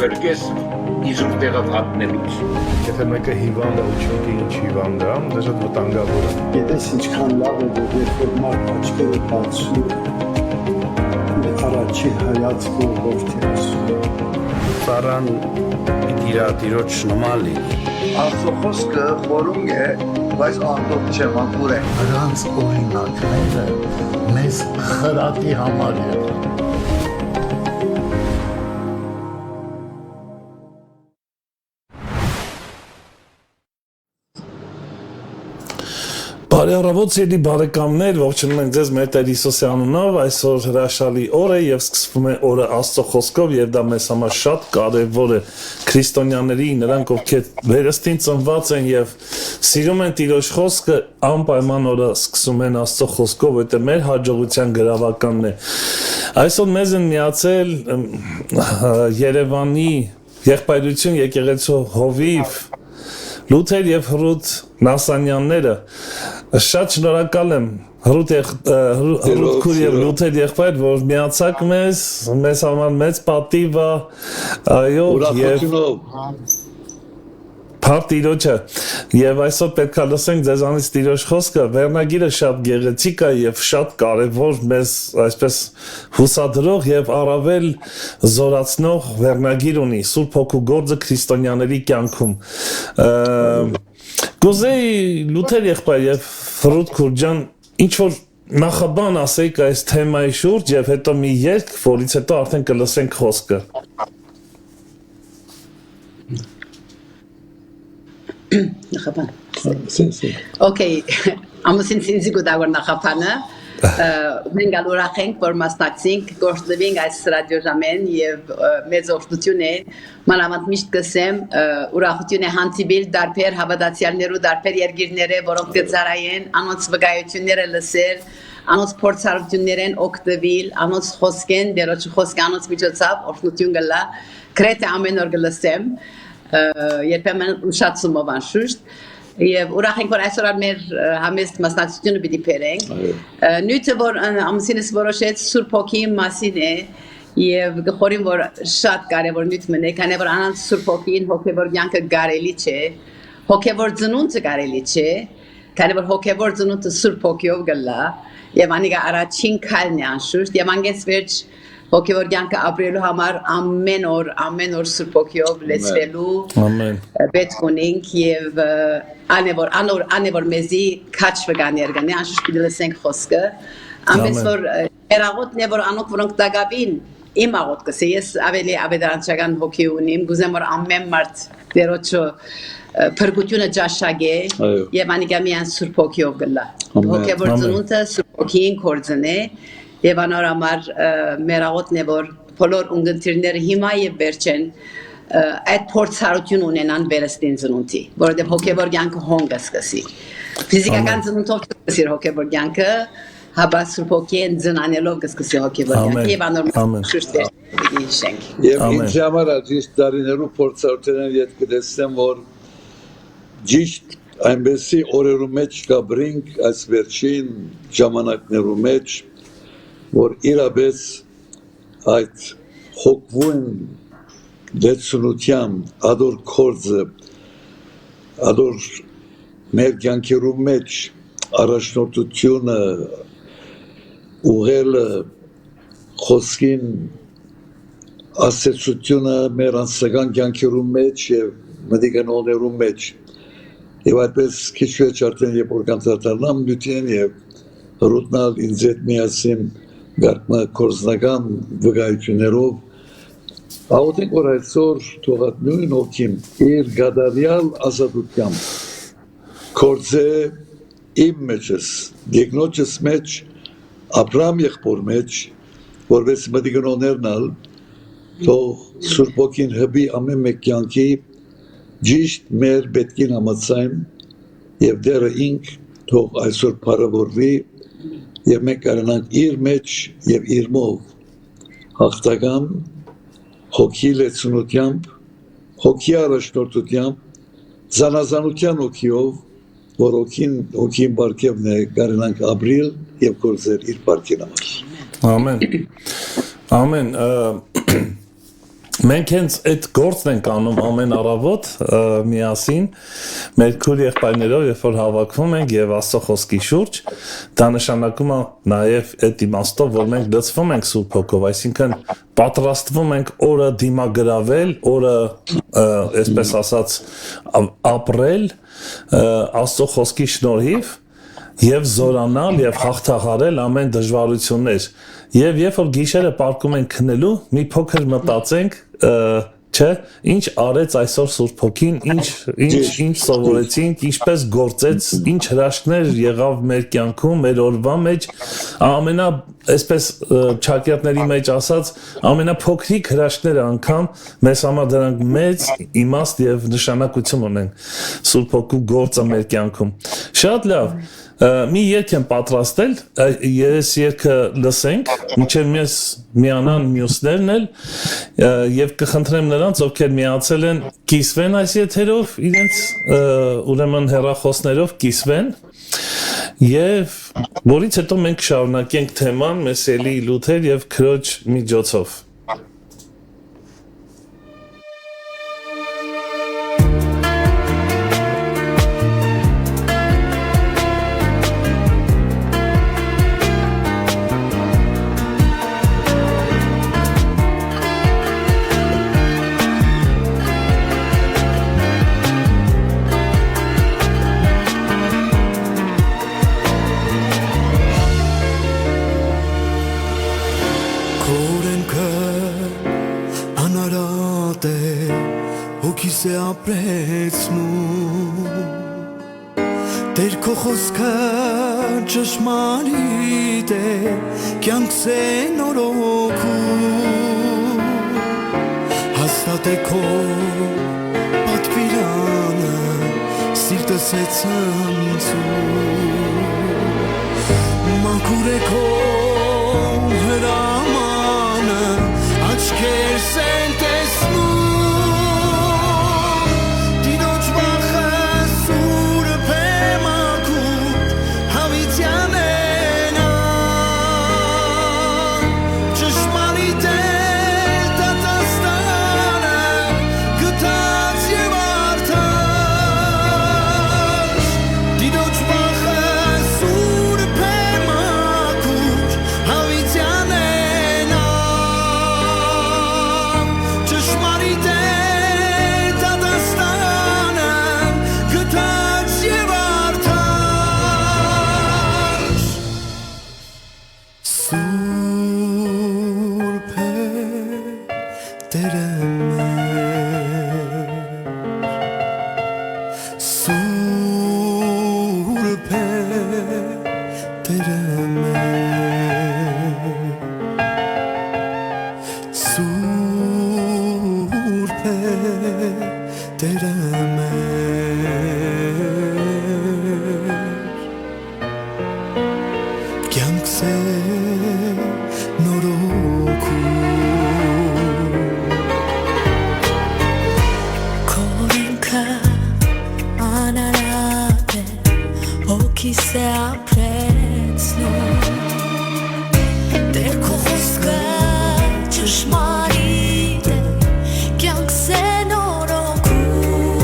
փրկես իզուր տեղը հատնելուց։ Եթե մեկը հիվանդ է ու չգիտի ինչ հիվանդ է, դա շատ վտանգավոր է։ Գիտես ինչքան լավ է, որ երբ որ մարդ աչքերը բացում, առաջի հայացքը ողջ է ասում։ Ծառան իր տիրոջ նման լինի։ Աստծո խոսքը խորում է, բայց անդոք չէ, մաքուր է։ Նրանց օրինակները մեզ խրատի համար եղան։ Բարեառավոտ սիրելի բարեկամներ, ողջունում ենք ձեզ մեր Տեր Հիսուսի անունով, այսօր հրաշալի օր է եւ սկսվում է օրը Աստծո խոսքով եւ դա մեզ համար շատ կարեւոր է քրիստոնյաների, նրանք ովքեր վերստին ծնված են եւ սիրում են Տիրոջ խոսքը, անպայման օրը սկսում են Աստծո խոսքով, որտեղ մեր հաջողության գրավականն է։ Այսօր մեզ են միացել Երևանի Եղբայրություն եկեղեցու հովիվ Լութեր եւ Հռութ Նասանյանները շատ շնորհակալ եմ Հռութ քույր եւ Լութեր եղբայր, որ միացաք մեզ համար մեծ պատիվ է, այո, եւ Փառք Տիրոջը, եւ այսօր պետք է լսենք ձեզանից Տիրոջ խոսքը, վերնագիրը շատ գեղեցիկ է եւ շատ կարեւոր մեզ այսպես հուսադրող եւ առավել զորացնող վերնագիր ունի Սուրբ Հոգու գործը քրիստոնյաների կյանքում։ Գոզեի Լութեր եղբայր եւ Հռութ քույր ջան, ինչ որ նախաբան ասեիք այս թեմայի շուրջ եւ հետո մի երգ, որից հետո արդեն կլսենք խոսքը։ Նախապան։ Okay, ամուսին ինձ գուտագոր նախապանը մենք ուրախ ենք, որ մասնակցենք գործնվենք այս ռադիոժամեն եւ մեծ օգնություն է մանավանդ միշտ կսեմ ուրախություն է հանդիպել դարբեր հավատացյալներու դարբեր երկիրները, որոնք կծարայեն անոնց վկայությունները լսել, անոնց փորձառություններեն օգտվել, անոնց խոսքեն, դերոջ խոսքը անոնց միջոցով օգնություն գլա, քրեթե ամեն օր գլսեմ երբեմն ուշացումով անշուշտ եւ ուրախ ենք որ այսօր մեր համեստ մասնակցությունը պիտի բերենք նույնիսկ որ ամուսինս որոշեց Սուրբ Հոգիի մասին է եւ գխորին որ շատ կարեւոր նույնիսկ մնե քանի որ անանց Սուրբ Հոգին հոգեվոր կյանքը կարելի չէ հոգեվոր ծնունդը կարելի չէ քանի որ հոգեվոր ծնունդը Սուրբ Հոգիով գլա եւ անիկա առաջին քայլն է անշուշտ եւ անգես վերջ հոգեվոր կյանքը ապրելու համար ամեն օր Սուրբ Հոգիով լեցվելու պետք ունենք եւ անևոր մեզի քաչ վգաներ գնի անշուշտ պիտի լսենք խոսքը ամենից որ երաղոտն է որ անոնք որոնք դակավին իմ աղոտքս ես ավելի ավետարանչական հոգի ունիմ գուզեմ որ ամեն մարդ դերոջը փրկությունը ճաշակե եւ անիկա միան Սուրբ Հոգիով գլա հոգեվոր ծնունդը Սուրբ Հոգին կորձն է Եվ անորամար մեր աղոտն է, որ բոլոր ունգընթիրները հիմա և վերջեն այդ փորձառություն ունենան վերստին ծնունդի, որովհետև հոգևոր կյանքը հոնգ սկսի։ Ֆիզիկական ծնունդով կսկսի հոգևոր կյանքը, հաբա Սուրբ Հոգին ծնանելով կսկսի հոգևոր կյանքը եւ անորմալ շուշտ վերջի հիշենք։ Եվ ինձ համար ճիշտ տարիներու փորձառությունները ետ կտեսնեմ, որ ճիշտ այնպեսի օրերու մեջ կաբրինք այս վերջին ժամանակներու մեջ որ իրապես այդ հոգվուն դեցունության ադոր կորձը, ադոր մեր կյանքերու մեջ առաջնորդությունը, ուղելը, խոսքին, ասեցությունը մեր անձնական կյանքերու մեջ և մտիկանողներու մեջ և այդպես քիչ վեճ արդեն երբ որ կանցարտարնամ նյութին և հռութնալ ինձ հետ միասին գարկմա կորզնական վկայություններով աղոտենք որ այսօր թողատ նույն հոգին իր գադարյալ ազատությամբ կորձե իմ մեջս, դիգնոջս մեջ, ապրամ եղբոր մեջ, որպես մտիգնոներն ալ, թող Սուրբ Հոգին հբի ամեն մեկ կյանքի ճիշտ մեր պետքին համաձայն և դերը ինք թող այսօր փառավորվի և մենք կարանանք իր մեջ և իր մով հաղթական հոգի լեցունությամբ, հոգի առաջնորդությամբ, զանազանության հոգիով, որ հոգին բարգևն է կարանանք ապրիլ և գործել իր բարգին համար։ Ամեն, ամեն, Մենք հենց այդ գործն ենք անում ամեն առավոտ միասին մեր քույր եղբայրներով, երբ որ հավաքվում ենք եւ Աստծո խոսքի շուրջ, դա նշանակում է նաեւ այդ իմաստով, որ մենք լցվում ենք Սուրբ Հոգով, այսինքն պատրաստվում ենք օրը դիմագրավել, օրը այսպես ասած ապրել Աստծո խոսքի շնորհիվ եւ զորանալ եւ հաղթահարել ամեն դժվարություններ եւ երբ որ գիշերը պարկում ենք քնելու մի փոքր մտածենք չէ ինչ արեց այսօր Սուրբ Հոգին ինչ սովորեցինք ինչպես գործեց ինչ հրաշքներ եղավ մեր կյանքում մեր օրվա մեջ ամենա այսպես ճակերտների մեջ ասած ամենափոքրիկ հրաշքները անգամ մեզ համար դրանք մեծ իմաստ եւ նշանակություն ունեն Սուրբ Հոգու գործը մեր կյանքում շատ լավ մի երգ եմ պատրաստել, ես երգը լսենք, մինչև մեզ միանան մյուսներն էլ եւ կխնդրեմ նրանց, ովքեր միացել են, կիսվեն այս եթերով, իրենց ուրեմն հեռախոսներով կիսվեն եւ որից հետո մենք շարունակենք թեման Մեսելի Լութեր եւ Քրոջ միջոցով Տեր քո խոսքը ճշմարիտ է կյանքս է նորոգում հաստատ է քո պատվիրանը սիրտս է ցնցում մաքուր է քո հրամանը աչքերս են տեսնում Ճշմարիտ է, կյանքս է նորոգում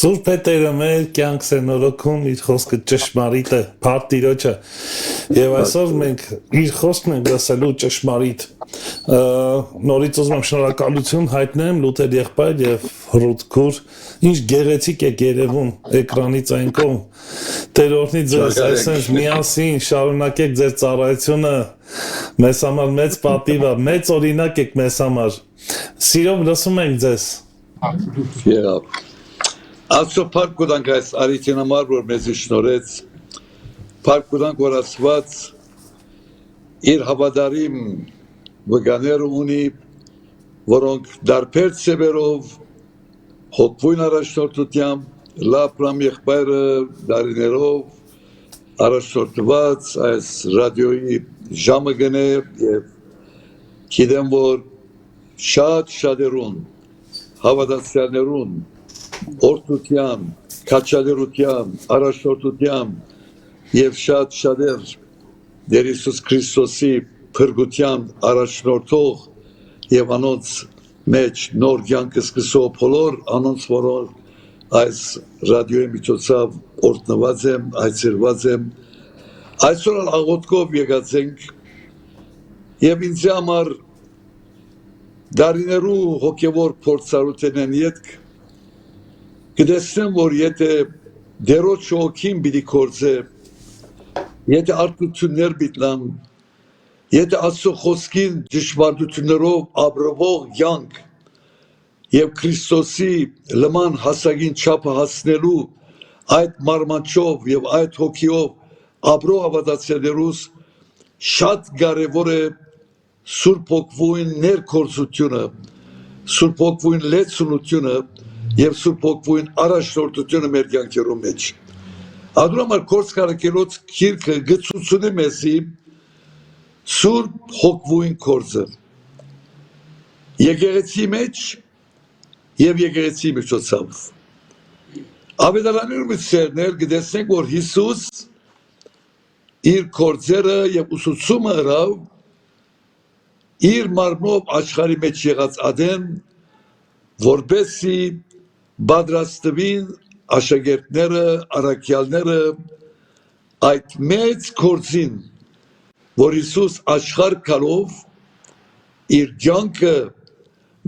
Սուրբ Պետերը մեր կյանքս է նորոգում, իր խոսքը ճշմարիտ է, փառք Տիրոջը։ Եվ այսօր մենք իր խոսքն ենք լսելու ճշմարիտ։ Նորից ուզում եմ շնորհակալություն հայտնեմ Լութեր եղբայր եւ Ռութ Քուր, ինչ գեղեցիկ է երևում էկրանից այն կողմ։ Տեր օրհնի ձեզ, այսպես միասին շարունակեք ձեր ծառայությունը, մեզ համար մեծ պատիվ է, մեծ օրինակ եք մեզ համար։ Սիրով լսում ենք ձեզ։ Եղավ։ Աստծո փառք կուտանք այս արիթին համար, որ մեզ շնորհեց, փառք կուտանք, որ Աստված իր հավատարիմ վկաները ունի, որոնք դարբեր ծևերով հոգվույն առաջնորդությամբ լապրամ եղբայրը դարիներով առաջնորդված այս ռադիոյի ժամը գնե եւ գիտեմ, որ շատ շատերուն հավատացյալներուն օրդության, քաջալերության, առաջնորդության եւ շատ շատեր Տեր Հիսուս Քրիստոսի փրկության առաջնորդող եւ անոնց մեջ նոր կյանք սկսող բոլոր անոնց, որոնք այս ռադիոյի միջոցով օրհնված եմ, այցելված եմ, այսօր աղոթքով եկած ենք եւ ինձ համար դարիներու հոգեվոր փորձառութենեն յետք գտեսնեմ, որ եթե դերոջ հոգին պիտի կործե, եթե արտություններ պիտլան, եթե Աստծո խոսքին ճշմարտություններով ապրվող կյանք եւ Քրիստոսի լման հասակին չափը հասնելու այդ մարմանչով եւ այդ հոգիով ապրող հավատացյալներուս շատ կարեւոր է Սուրբ Հոգվույն ներկործությունը, Սուրբ Հոգվույն լեցունությունը եւ Սուրբ Հոգվույն առաջնորդությունը մեր կյանքերում մեջ։ Ադրամար կորց կարակելոց քիրքը գծուցունի մեզի Սուրբ Հոգվույն կորձը։ Եկեղեցի մեջ եւ եկեղեցի միջոցով։ Ավետարաններում ցերներ գտեսնենք, որ Հիսուս իր կորձերը եւ ուսուցումը հրավ իր մարմնով աշխարհի մեջ եղած ադեն, որբեսի բادرաստվին աշակերտները, առաքյալները այդ մեծ կորձին, որ Հիսուս աշխարհ գալով իր կյանքը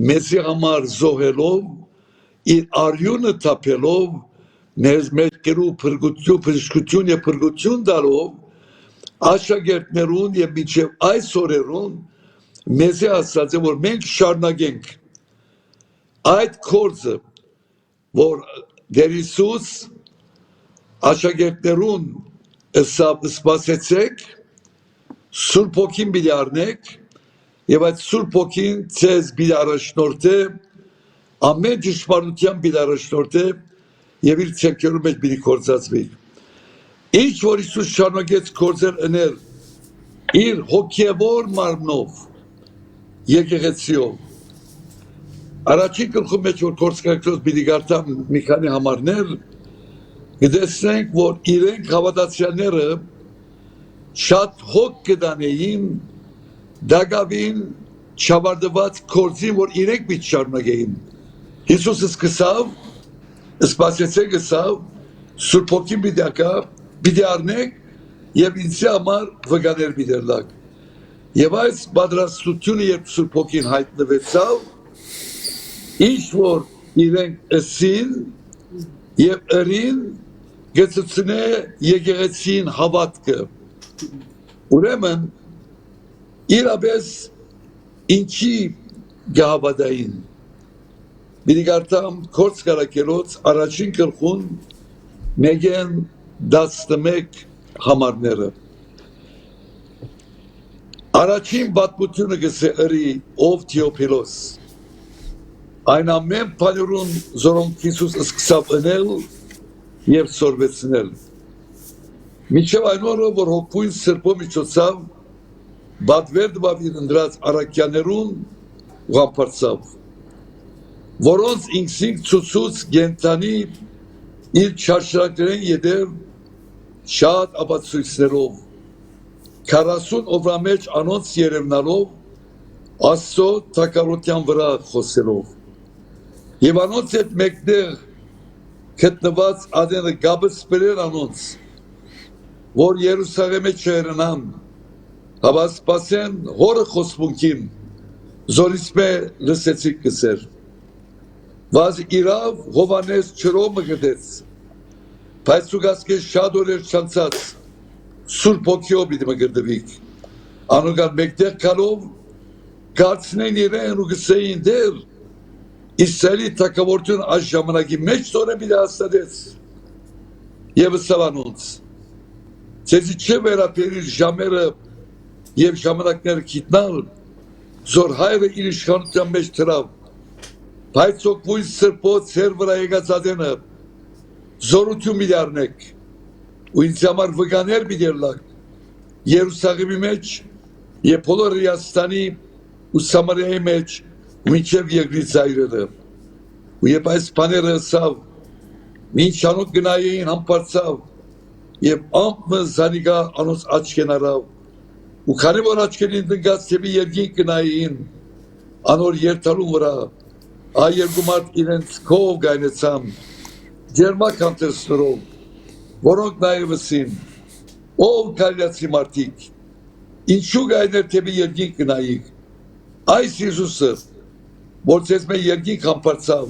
մեզի համար զոհելով, իր արյունը թափելով, մեր կերու փրկություն եւ փրկություն տալով, աշակերտներուն եւ մինչեւ այս օրերուն մեզի ասած է, որ մենք շարունակենք այդ կորձը, որ Տեր Հիսուս աշակերտներուն սպասեցեք, Սուրբ Հոգին պիտի առնեք եւ այդ Սուրբ Հոգին ձեզ պիտի առաջնորդե, ամեն ճշմարտության պիտի առաջնորդե եւ իր ցերկերու մեջ պիտի կործածվի։ Ինչ որ Հիսուս շարունակեց կործել ընել իր հոգեվոր մարմնով, եկեղեցիով, Առաջին գլխում մեջ, որ կորցկակրոց պիտի գարտամ մի քանի համարներ, գտեսնենք, որ իրենք հավատացյալները շատ հոգ կդանեին, դագավին, չավարտված կորձին, որ իրենք պիտի շարունակեին։ Հիսուսը սկսավ, սպասեցեք սկսավ, Սուրբ Հոգին պիտի առնեք եւ ինձի համար վկաներ պիտի լակ։ Եվ այս պատրաստությունը, երբ Սուրբ Հոգին հայտնվեցավ, ինչ որ իրենք ըսին եւ ըրին գծուցնե եկեղեցին հավատքը։ Ուրեմն իրապես ինչի գահավատային։ Բիդիգարտամ կորց կարակելոց առաջին գլխուն մեգեն 11 համարները։ Առաջին պատմությունը գսե ըրի ով Թեոփիլոս։ Այն ամեն բաներուն, որոնք Հիսուս սկսավ ընել եւ սորվեցնել։ Միջև այն օրը, որ հոգույն սրբո միջոցավ, բադվերդ բավիր ընդրած առակյաներուն ուղամպարծավ, որոնց ինքսինք ծուցուց գենտանի իր չարշրանքներեն ետև շատ ապացույցներով, 40 օրվա մեջ անոնց երևնալով, Աստծո թակավորության վրա խոսելով, և անոնց հետ մեկտեղ գտնված adene գաբը սպերեր անոնց, որ Երուսաղեմը չերնան, հավա սպասեն հորը խոսմունքին, զորից մե լսեցիք կսեր, վազ իրավ Հովանես չրով մգդեց, բայց ուգասկես շատ օրեր չանցած, Սուրբ հոգիով իդ մգրդվիք, անուգան մեկտեղ կալով, Կարծնեն իրեն ու գսեին դեր, Իսրայելի թակավորություն այս ժամանակի մեջ տորը մի հաստատեց և սավանոնց, ծեզի չէ վերապերիր ժամերը և ժամանակները կիտնալ, զոր հայրը իր իշխանության մեջ թրավ, բայց ոգվույն սրպոց հեր վրա եկած ադենը, զորություն մի դարնեք, ու ինձ համար վգաներ մի դերլակ, Երուսաղեմի մեջ և բոլոր Հրեաստանի ու Սամարիայի մեջ ու մինչև երկրի ծայրերը, ու երբ այս բաները ասավ, մինչ անոնք գնային համբարձավ, և ամպը զանիգա անոնց աչքեն առավ, ու քանի որ աչքերին տնկած թեպի երկինք գնային, անոր երթալու վրա, այ երկու մարդ իրենց քով գայնեցան, ջերմակ անտեսներով, որոնք նաև ասին, ով գալիացի մարդիկ, ինչու գայներ թեպի երկինք գնայիք, այս Հիսուսը, որ ձեզ մեր երկինք համբարձավ,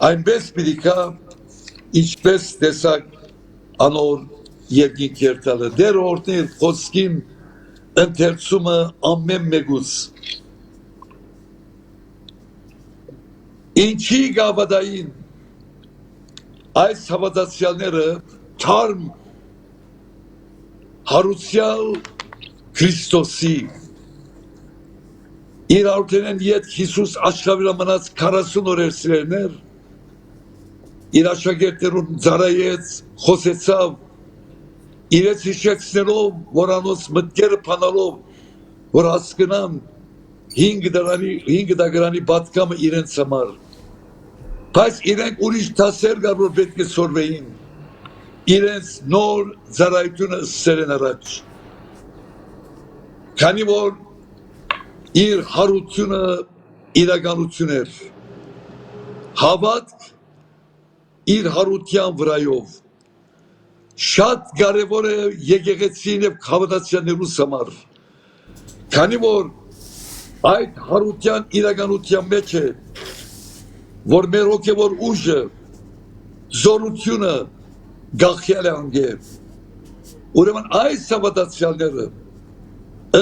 այնպես պիտի կա, ինչպես տեսակ անոր երկինք երթալը, դեր օրդներ խոսքին ընթերցումը ամեն մեկուց, ինչի գավադային այս հավատացյալները թարմ հարուցյալ Քրիստոսի իր արդեն ետ Հիսուս աշխավիրա մնաց 40 օրեր սիրերներ, իր աշակերտերուն ծարայեց, խոսեցավ, իրեց հիշեցնելով, որ անոնց մտքերը փանալով, որ հասկնան 5 դագրանի պատկամը իրենց համար, բայց իրենք ուրիշ դասեր կար, որ պետք է սորվեին, իրենց նոր ծարայությունը սերեն առաջ, քանի որ իր հարությունը իրականություն էր, հավատք իր հարության վրայով, շատ կարևոր է եկեղեցին և հավատացյալներուս համար, քանի որ այդ հարության իրականության մեջ է, որ մեր հոգևոր ուժը, զորությունը գաղթյալ է անգեր, ուրեմն այս հավատացյալները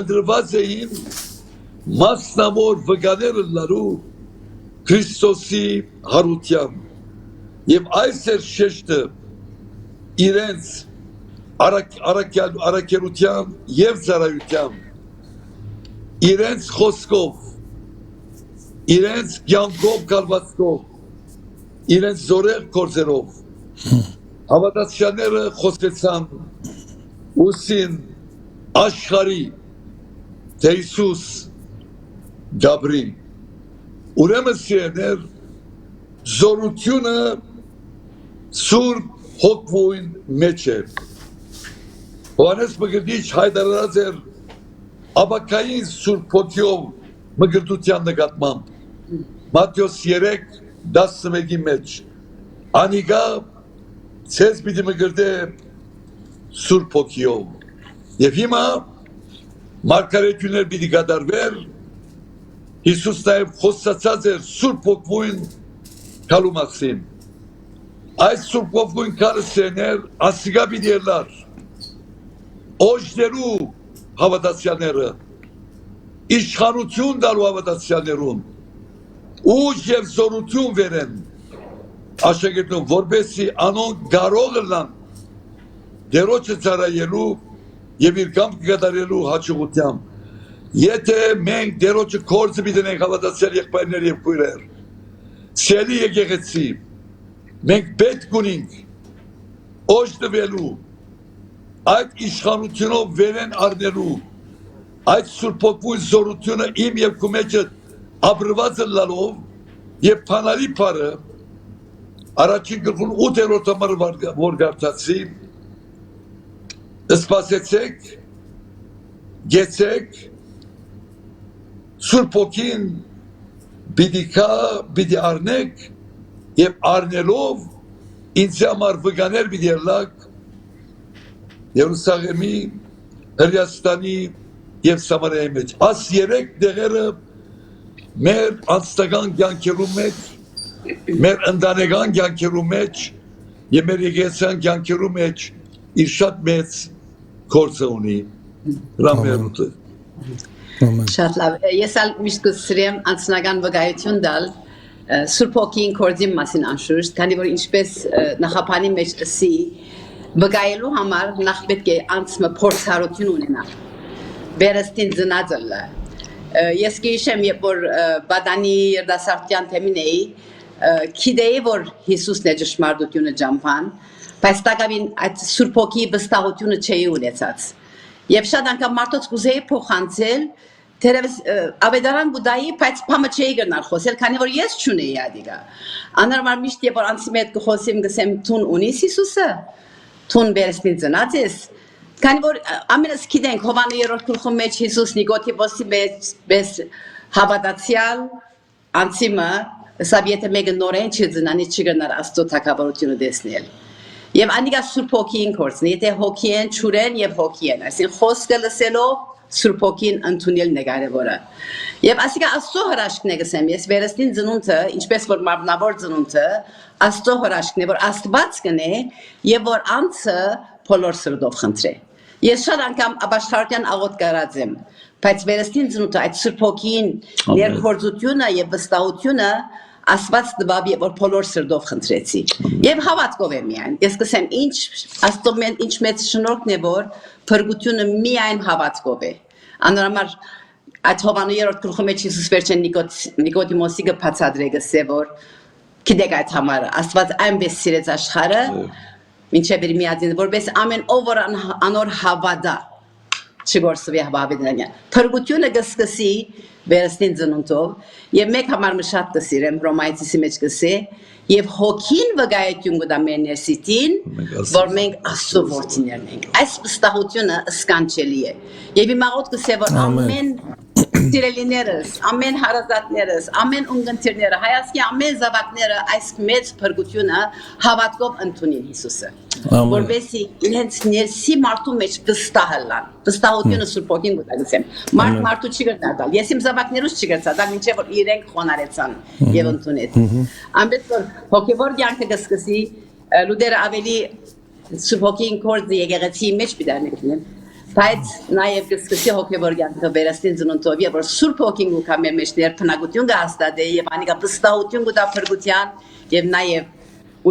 ընտրված էին մասնավոր վգաներ լարու Քրիստոսի հարությամբ և այս էր շեշտը իրենց առաքելությամբ և ծառայությամբ իրենց խոսքով իրենց կյանքով կալվածքով իրենց զորեղ գործերով հավատացյալները խոսեցան ուսին աշխարհի թե Հիսուս Գաբրի, ուրեմն սիրելիներ, զորությունը Սուրբ հոգվույն մեջ է, Հովհաննես Մկրտիչ հայտարարած էր ապակային Սուրբ հոգիով մկրտության նկատմամբ, Մատթեոս 3:11-ի մեջ, անիկա ցեզ պիտի մկրտե Սուրբ հոգիով, և հիմա մարգարեություններ պիտի կատարվեր, Հիսուս նաև խոսացած էր Սուրբ հոգվույն կալու մասին, այս Սուրբ հոգվույն կալը սերներ ասիկա պիտի ելար, օժներու հավատացյալները, իշխանություն դալու հավատացյալներուն, ուժ և զորություն վերեն, աշակերտներուն, որպեսզի անոնք կարող լան դերոջը ծառայելու և իր կամքը կատարելու հաջողությամբ, եթե մենք դերոջը գործը պիտենք հավատացյալ եղբայրներ և քույրեր, սիրելի եկեղեցի, մենք պետք ունենք օժտվելու այդ իշխանությունով վերեն առնելու այդ Սուրբ Հոգու զորությունը իմ եւ քո մեջ ապրված լալով եւ փանալի բարը առաջին գլխուն 8-րդ համար որ գարտացի սպասեցեք գեցեք Սուրբ Հոգին պիտի առնեք եւ առնելով ինձ համար վկաներ պիտի ելակ Երուսաղեմի Հրեաստանի եւ Սամարիայի մեջ աս երեք դեղերը մեր անձնական կյանքերու մեջ մեր ընտանեկան կյանքերու մեջ եւ մեր եկեղեցական կյանքերու մեջ իր շատ մեծ գործ ունի Ռամբերուտը Շատ լավ ես ալ միշտ կսրեմ անձնական վկայություն տալ Սուրբ Հոգին կորձի մասին անշուշտ քանի որ ինչպես նախապանի մեջ ասի վկայելու համար նախ պետք է անձը փորձառություն ունենա Վերստին ծնածը ես գիշեմ երբ որ բադանի երդասարտյան թեմին էի գիտեի որ Հիսուսն է ճշմարտությունը ճամփան բայց տակավին այդ Սուրբ Հոգի վստահությունը չէի ունեցած եւ շատ անգամ մարդոց կուզեի փոխանցել Թերևս ավետարան գուտայի, բայց փամը չէի գնալ խոսել, քանի որ ես չունեի ադիգա։ Անորմալ միշտ երբ որ անցի հետ կխոսեմ, գսեմ տուն ունիս Հիսուսը, տուն վերստին ծնած ես։ Քանի որ ամենս գիտենք Հովաննի 3-րդ գլխում մեջ Հիսուս Նիկոդիմոսի մեծ հավատացյալ անցիմը, սա եթե մեկը նորեն չծնանի չգնար Աստծո թագավորությունը տեսնել։ Եվ անիկա Սուրբ Հոգին կորցնի, եթե հոգի են, ճուրեն եւ հոգի են, այսինքն խոսքը լսելով Սուրբ Հոգին ընդունել նկարևորը։ Եվ ասիկա Աստծո հրաշքն է գսեմ, ես վերստին ծնունդը, ինչպես որ մարմնավոր ծնունդը, Աստծո հրաշքն է, որ Աստված կնե եւ որ անձը բոլոր սրտով խնդրե։ Ես շատ անգամ ապաշխարության աղոտ կարած եմ, բայց վերստին ծնունդը այդ Սուրբ Հոգին ներգործությունը եւ վստահությունը Աստված տվավ եւ որ բոլոր սրտով խնդրեցի։ Եվ հավատքով եմ միայն։ Ես կսեմ ինչ Աստծո ինչ մեծ շնորհքն է որ փրկությունը միայն հավատքով է։ Անորոշ այդ Հովաննի 3-րդ գլխում մեջ Հիսուս վերջեն Նիկոդիմոսի գծադրե գսե որ գիտեք այդ համարը Աստված այնպես սիրեց աշխարհը ինչեւ իր միածին որպես ամեն ով որ անոր հավատա չգործվի հավատանյան փրկությունը գսկսի վերստին ծնունդով եւ մեկ համար մը շատ կսիրեմ Հռոմայացի մեջ կսե եւ հոգին վկայություն կտա մեր ներսիտին որ մենք Աստծո որդիներն ենք այս վստահությունը սկանչելի է եւ իմ աղոտ կսե որ ամեն Սիրելիներս, ամեն հարազատներս, ամեն ունգընտիրները, հայացքի ամեն զավակները այս մեծ փրկությունը հավատքով ընդունին Հիսուսը։ Որովհետեւ իրենց ներսի մարդու մեջ վստահ լան։ Վստահությունը Սուրբ Հոգին գտագսեմ։ Մարդու չի գտնալ։ Ես իմ զավակներուս չի գտա, մինչև որ իրենք խոնարեցան եւ ընդունեցին։ Ամենից որ հոգեվոր կյանքը կսկսի լուդերը ավելի Սուրբ Հոգին կորձի եկեղեցի մեջ բիդարնեն։ Բայց նաև կսկսի հոգևոր կյանքը վերստին ծնունդով եւ որ Սուրբ Հոգին գուկա մեր մեջ ներփնագություն կհաստատի եւ անիկա վստահություն կտա փրկության եւ նաև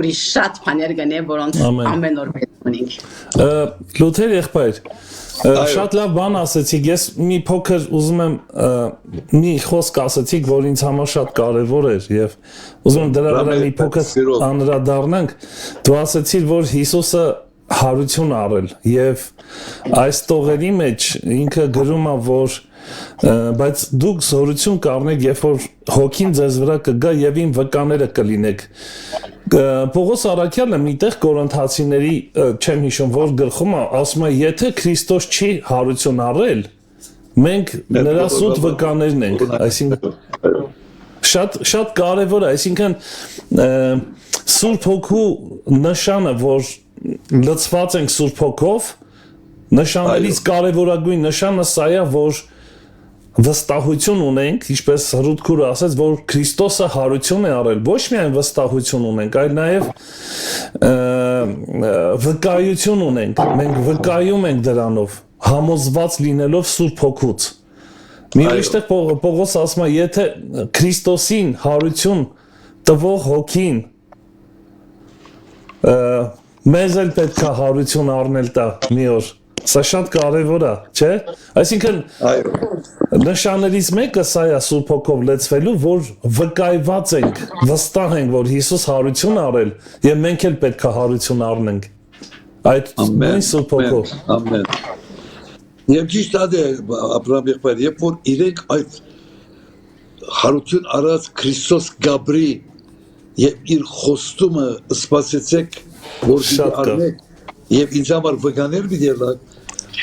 ուրիշ շատ բաներ կնե որոնց ամեն օր պետք ունենք Լութեր եղբայր շատ լավ բան ասեցիք ես մի փոքր ուզում եմ մի խոսք ասեցիք որ ինձ համար շատ կարեւոր էր եւ ուզում եմ դրա վրա մի փոքր անդրադառնանք դու ասեցիր որ Հիսուսը հարություն առել եւ այս տողերի մեջ ինքը գրում է որ բայց դուք զորություն կառնեք երբ որ հոգին ձեզ վրա կգա եւ իմ վկաները կլինեք Պողոս Արաքյալը միտեղ Կորինթացիների չեմ հիշում որ գլխում է ասում է եթե Քրիստոս չի հարություն առել մենք նրա սուտ վկաներն ենք այսինքն շատ կարեւոր է այսինքն Սուրբ Հոգու նշանը որ լցված ենք Սուրբ Հոգով նշաններից կարևորագույն նշանը սա է որ վստահություն ունենք ինչպես Հռոդ քուրը ասաց որ Քրիստոսը հարություն է առել ոչ միայն վստահություն ունենք այլ նաև վկայություն ունենք մենք վկայում ենք դրանով համոզված լինելով Սուրբ Հոգուց մի ուրիշտեղ Պողոս ասում է եթե Քրիստոսին հարություն տվող հոգին մեզ էլ պետք է հարություն առնել տա մի օր սա շատ կարևոր է չէ այսինքն նշաններից մեկը սա է Սուրբ Հոգով լեցվելու որ վկայված ենք վստահ ենք որ Հիսուս հարություն առել եւ մենք էլ պետք է հարություն առնենք Այդ նույն Սուրբ Հոգով։ Ամեն։ Եվ ճիշտ է Աբրահամ եղբայր, երբ որ իրենք այդ հարություն արած Քրիստոս Գաբրի եւ իր խոստումը սպասեցեք, որ դիարնեք եւ ինձ համար վգաներ դիալակ,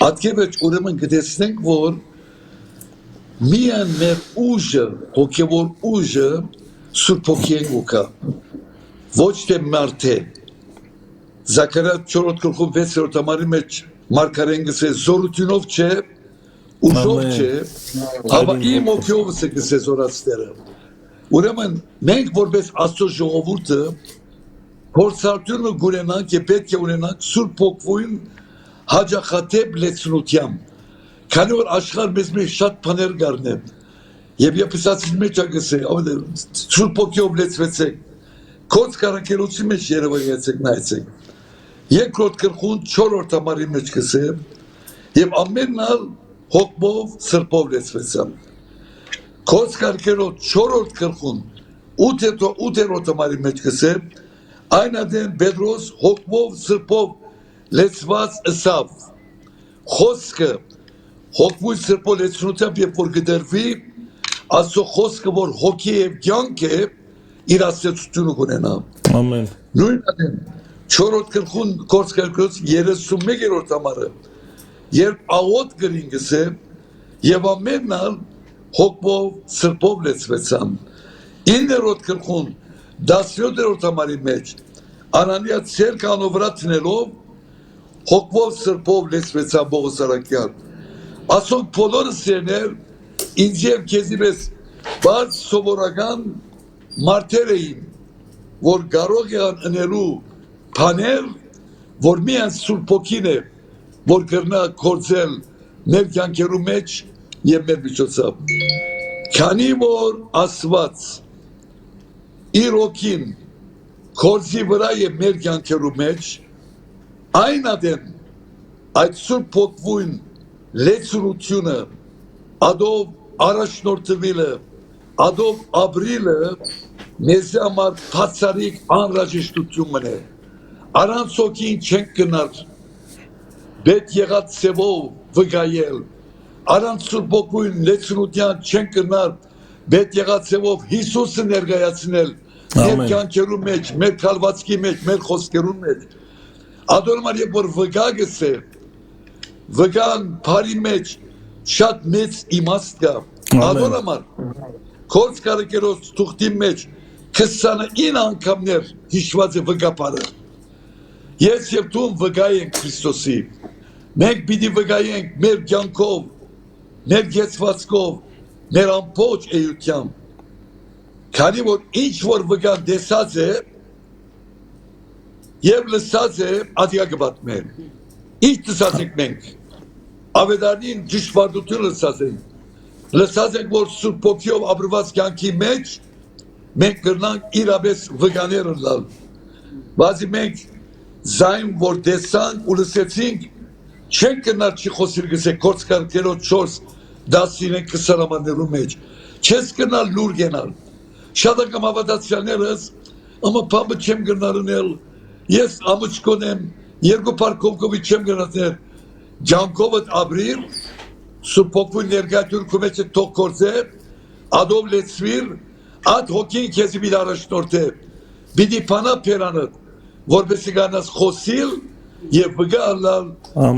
ատկեվեջ ուրեմն գտեցնենք, որ միան մեր ուժը, հոգեվոր ուժը Սուրբ Հոգին ուկա, ոչ թե մարդը։ Զաքարիա 4 գլխում 6-րդ համարի մեջ Մարգարեն գսե զորությունով չէ, ուժով չէ, aber իմ հոգեովս է գսե զորացները։ Ուրեմն մենք որպես Աստծո ժողովուրդը փորձարկումը գունենանք եւ պետք է ունենանք Սուրբ Հոգին հաջախատեպ լեցնությամբ։ Քանի որ աշխարհ մեզ մեջ շատ բաներ գարնեն եւ եփեսացի մեջ ագսե Սուրբ Հոգիով լեցվեցեք, կոց կարակերոցի մեջ երևայեցեք նայեցեք։ Երկրորդ գլխուն 4-րդ համարի մեջ գսե եւ ամենն ալ հոգով սրբով լեցվեցան։ Կոց կարակերոց 4-րդ գլխուն 8-րդ համարի մեջ գսե այն adem Պետրոս հոգով սրբով լեցված ըսավ։ Խոսքը հոգու սրբով լեցնությամբ երբ որ գդրվի Աստծո խոսքը որ հոգի եւ կյանք է իր աստեցությունը կունենա։ Ամեն։ Նույն adem 4-րդ գլխուն կորց կարգոց 31-րդ համարը երբ աղոտ գրին գսե եւ ամենն ալ հոգով սրբով լեցվեցան 9-րդ գլխուն 17-րդ համարի մեջ Անանիա ցերկանով վրա տնելով հոգով սրբով լեցվեցան Պողոս Արաքյան ասոնք բոլորը սերներ ինձ եւ քեզի մեզ բաց սովորական մարդեր էին որ կարող են ընելու բաներ, որ միայն Սուրբ Հոգին է, որ կրնա գործել մեր կյանքերու մեջ եւ մեր միջոցով։ Քանի որ Աստված իր Հոգին գործի վրա է մեր կյանքերու մեջ, այն adem այդ Սուրբ Հոգին լեցունությունը, ադով առաջնորդվելը, ադով ապրիլը մեզ համար բացառիկ անհրաժեշտություն է։ Առանց հոգին չենք գնալ, պետք եղած ծևով վգայել, առանց Սուրբ Հոգին լեցնության չենք գնալ, պետք եղած ծևով Հիսուսը ներկայացնել մեր կյանքերու մեջ, մեր քալվածքի մեջ, մեր խոսքերու մեջ։ Ադորմար երբ որ վգա գսե, վգան բարի մեջ շատ մեծ իմաստ կա, ադորմար կորց կարեկերոց թուղթի մեջ 29 անգամներ հիշված է վգապարը։ Ես եւ դու վգայենք Քրիստոսի։ Մենք պիտի վգայենք մեր կյանքով, մեր գեցվածքով, մեր ամբողջ էությամբ։ Քանի որ ինչ որ վգան դեսած է եւ լսած է ադիա գբատմեն։ Ինչ դասած ենք մենք։ Ավետարին ճշմարտություն լսած ենք։ Լսած ենք որ Սուրբ Հոգիով ապրված կյանքի մեջ մենք կրնանք իրապես վգաներ լալ։ Բացի մենք Զայն որ դեսանք ու լսեցինք չենք կնար չի խոսիր գսե կորց կարգերոց 4 10-ին 20 ամաններու մեջ չես կնար լուր գենալ շատ անգամ ավատացյաններս ամա պամը չեմ գնարնել ես ամուչկոն եմ երկու պարկովկովի չեմ գնացներ ջանկովըտ ապրիր Սուրբ Հոգին ներկայություն մեջ թող կործե ադով լեցվիր ատ հոգին քեզի մի առաջնորդ է բիդի փանա փերանդ որպեսի գանաս խոսիլ եւ վգալալ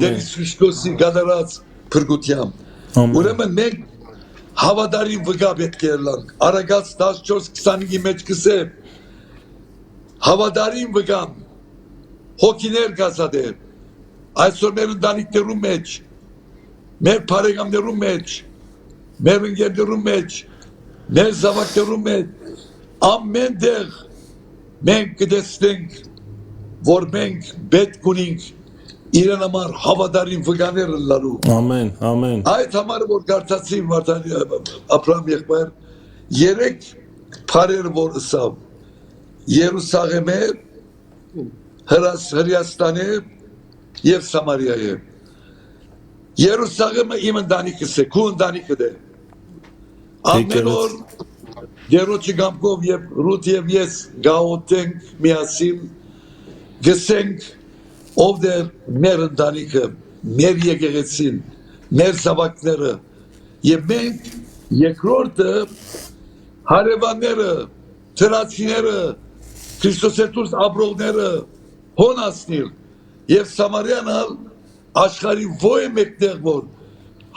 Դերիս Քրիստոսի գադարած փրկությամբ։ Ուրեմն մենք հավատարիմ վգա պետք է լանք։ Արագած 14-25-ի մեջ կսե հավատարիմ վգան հոգիներ գազադե այսօր մեր ընտանիքներու մեջ մեր բարեկամներու մեջ մեր ընկերներու մեջ մեր զավակներու մեջ ամեն տեղ մենք կտեսնենք որ մենք պետք ունենք իրեն համար հավատարիմ վգաներ լալու։ Ամեն, ամեն։ Այդ համար որ գարտացի Աբրահամ եղբայր 3 բարեր որ ըսավ Երուսաղեմը, Հրեաստանը եւ Սամարիայը։ Երուսաղեմը իմ ընտանիքս է, քո ընտանիքդ է։ Ամեն օր Դերոջի գամքով եւ Ռութ եւ ես գաուտենք միասին գսենք ով դեր մեր ընտանիքը, մեր եկեղեցին, մեր զավակները եւ մենք երկրորդը հարևանները, թրացիները, Քրիստոսեթուս ապրողները հոնացնիլ եւ Սամարյանալ աշխարհի ո՞ե մեկտեղ որ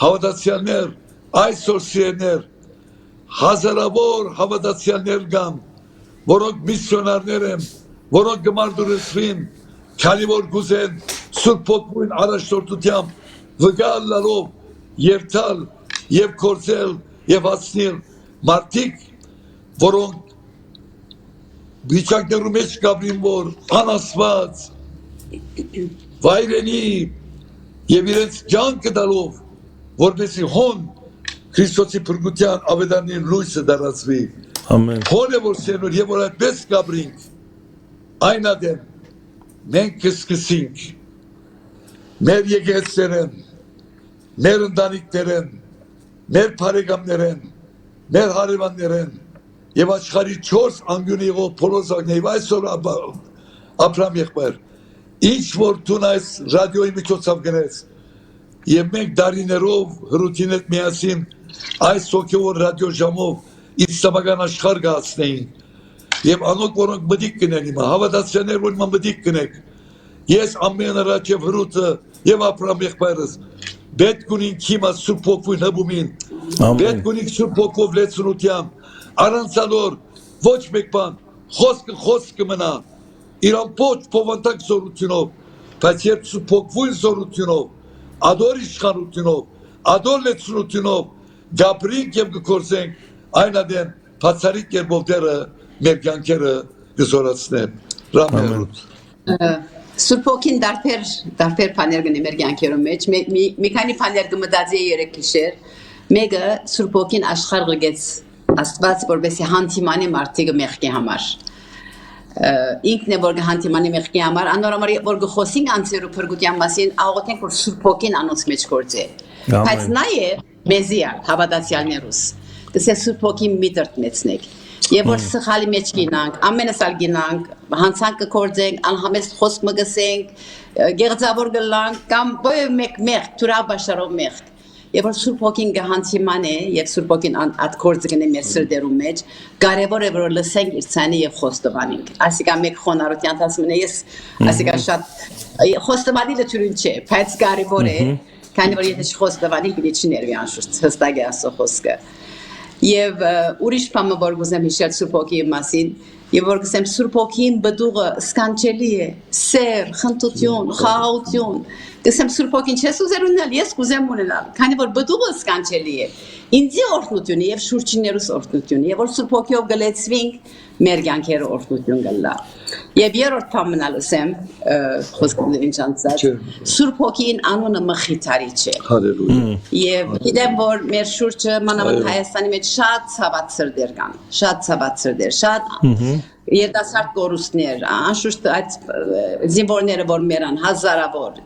հավատացյալներ այսօր սիրեներ հազարավոր հավատացյալներ կան որոնք միսիոնարներ են որոնք գմարդուրեցվին քանի որ գուզեն Սուրբ Հոգին առաջնորդությամբ վկալ լալով երթալ եւ կործել եւ հասնել մարդիկ որոնք վիճակներում մեջ կապրին որ անասված վայրենի եւ իրենց կյանքը տալով որպեսզի հոն Քրիստոսի փրկության ավետարանի լույսը դարձվի ամեն հոն է որ սենոր եւ որ այդպես կապրինք այն ադեմ մենք կսկսենք մեր եկեղեցիներն մեր ընտանիքներն մեր բարեկամներն մեր հարևաններն եւ աշխարհի 4 անկյունի ով փոլոզակներ այսօր ապրամ եղբայր ինչ որ դու այս ռադիոյի միջոցով գնես եւ մենք դարիներով հրուտին հետ միասին այս հոգեոր ռադիո ժամով իսլամական աշխարհ գացնեին եւ անոնք որոնք մտիկ կնեն հիմա հավատացյալներ որ մտիկ կնեք ես ամեն առաջև հրուտը եւ ապրամ եղբայրս պետք ունին քիմա Սուրբ Հոգին հբումին պետք ունին Սուրբ Հոգով լեցնությամբ Aranțalor, voci մեկ բան, խոսքը մնա, իրան ոչ փոխանցակ զորությունով, բայց երբ փոխվույն զորությունով, ադոր իշխանությունով, ադոր լեցությունով, գաբրինք եւ գործենք, այն ադեն բացարիք երբով դերը մեր կյանքերը կզորացնեն։ Ռամերուտ։ Սուրբ Հոգին դարբեր բաներ գնի մեր կյանքերում մեջ, մի քանի բաներ կմտածի երեք գիշեր, մեկը Սուրբ Հոգին աշխարհ գեց Աստված որպեսզի հանդիմանի մարդիկը մեղքի համար ինքն է որ հանդիմանի մեղքի համար անորոշ որ գխոսին անցերու փրկության մասին աղոթենք որ Սուրբ Հոգին անոնց մեջ գործե բայց նաև մեզի հավատացյալներուս դասե Սուրբ Հոգին միտերտ մեծնեք եւ որ սխալի մեջ գինանք ամենասալ գինանք հանցանք կորձենք անհամեստ խոսք մգսենք գեղձավոր գլանք կամ բոյ մեկ թուրաբաշարով մեղք Եվ որ Սուրբ Հոգին գահանցիման է եւ Սուրբ Հոգին այդ կորձը գնե մեր սրտերում մեջ կարեւոր է որ լսենք իր ցանը եւ խոստովանենք ասիկա մեկ խոնարհության հասմն է ես ասիկա շատ խոստովանի լեչուրին չէ բայց կարեւոր է քանի որ եթե խոստովանի գիտի չներվի անշուշտ հստակ է ասո խոսքը եւ ուրիշ բանը որ գուզեմ հիշել Սուրբ Հոգիի մասին եւ որ գսեմ Սուրբ Հոգին բդուղը սկանչելի է սեր խնդություն խաղաղություն Գսեմ Սուրբ Հոգին չես ուզեր ունենալ, ես կուզեմ ունենալ, քանի որ բդուղը սկանչելի է։ Ինձի օրհնությունը եւ շուրջիներուս օրհնությունը, եւ որ Սուրբ Հոգիով գլեցվենք, մեր կյանքերը օրհնություն գլա։ Եվ երրորդ բանը լսեմ, խոսքն ինչ անցած, Սուրբ Հոգին անունը մխիթարիչ է։ Հալելույա։ Եվ գիտեմ որ մեր շուրջը մանավանդ Հայաստանի մեջ շատ ցաված սրդեր կան, շատ ցաված սրդեր, շատ երիտասարդ կորուստներ, անշուշտ այդ զինվորները որ մերան հազարավոր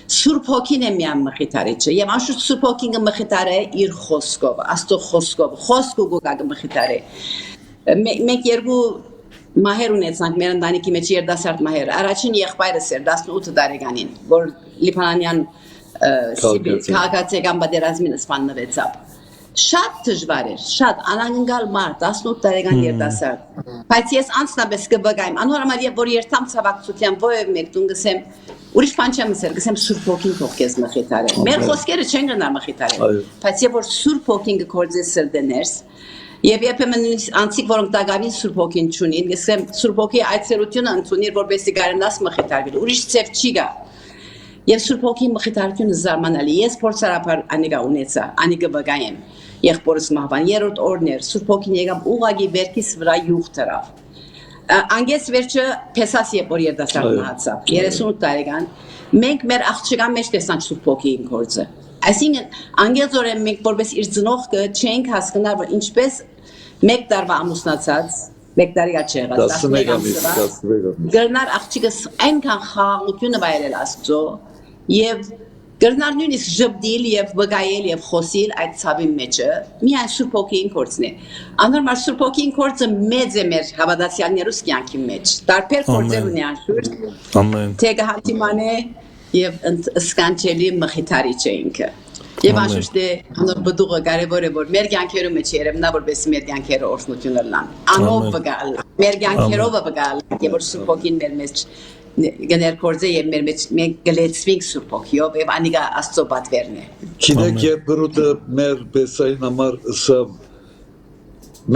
Սուրբ Հոգին է միան մխիթարիչը եւ անշուշտ Սուրբ Հոգին մխիթար է իր խոսքով, Աստծո խոսքով գոգա մխիթար է։ Մենք երկու մահեր ունեցանք մեր ընտանիքի մեջ երդասարդ մահեր։ Առաջին եղբայրս էր 18 տարեկանին, որ Լիբանանյան քաղաքացիական պատերազմին սպանվեցավ։ Շատ դժվար էր, շատ անանգալ մարդ, 18 տարեկան երդասարդ։ Բայց ես անցնաբես կվգայեմ, անհարմար եւ որ երթամ ցավակցության ովև մեկ տուն գսեմ Ուրիշ բան չեմ ասել, գսեմ Սուրբ Հոգին թող քեզ մխիթարի։ Մեր խոսքերը չեն գնա մխիթարի։ Բայց եւ որ Սուրբ Հոգին կգործի սրտերներս, եւ երբեմն անցիկ որոնք դակավին Սուրբ Հոգին չունին, գսեմ Սուրբ Հոգի այցելությունը ընդունիր, որպեսզի կարենաս մխիթարվել։ Ուրիշ ցև չի գա։ Եվ Սուրբ Հոգի մխիթարությունը զարմանալի։ Ես փորձարապար անիկա ունեցա, անիկա վգայեմ։ Եղբորս մահվան երրորդ օրն էր, Սուրբ Հոգին եկավ ուղագի վերքիս վրա յուղ դրավ։ Անգես վերջը Փեսաս երբ որ երդասարդ մահացավ 38 տարեկան մենք մեր աղջկան մեջ տեսանք Սուրբ Հոգիի գործը այսինքն անգեզորեն մենք որպես իր ծնողքը չենք հասկանալ որ ինչպես մեկ տարվա ամուսնացած մեկ տարի աչի եղած 11 ամսվա գերնար աղջիկս այնքան խաղաղությունը վայելել Աստծո եւ Կրնար նույնիսկ ժպտիլ եւ վգայել եւ խոսիլ այդ ցավի մեջը միայն Սուրբ Հոգին կորցն է անորմալ Սուրբ Հոգին կորցը մեծ է մեր հավատացյալներուս կյանքի մեջ տարբեր կորձեր ունի անշուշտ ամեն թե գահանտիմանե եւ սկանչելի մխիթարիչ է ինքը եւ անշուշտ է անոր բդուղը կարեւոր է որ մեր կյանքերում մեջ երևնա որպես մեր կյանքերը օրհնություն լան անով վգալ մեր կյանքերով վգալ եւ որ Սուրբ Հոգին մեր մեջ գներկորձե եւ մեր մեջ մենք գլեցվենք Սուրբ Հոգիով եւ անիգա Աստծո պատվերն է Գիտեք երբ բրուտը մեր բեսային համար սա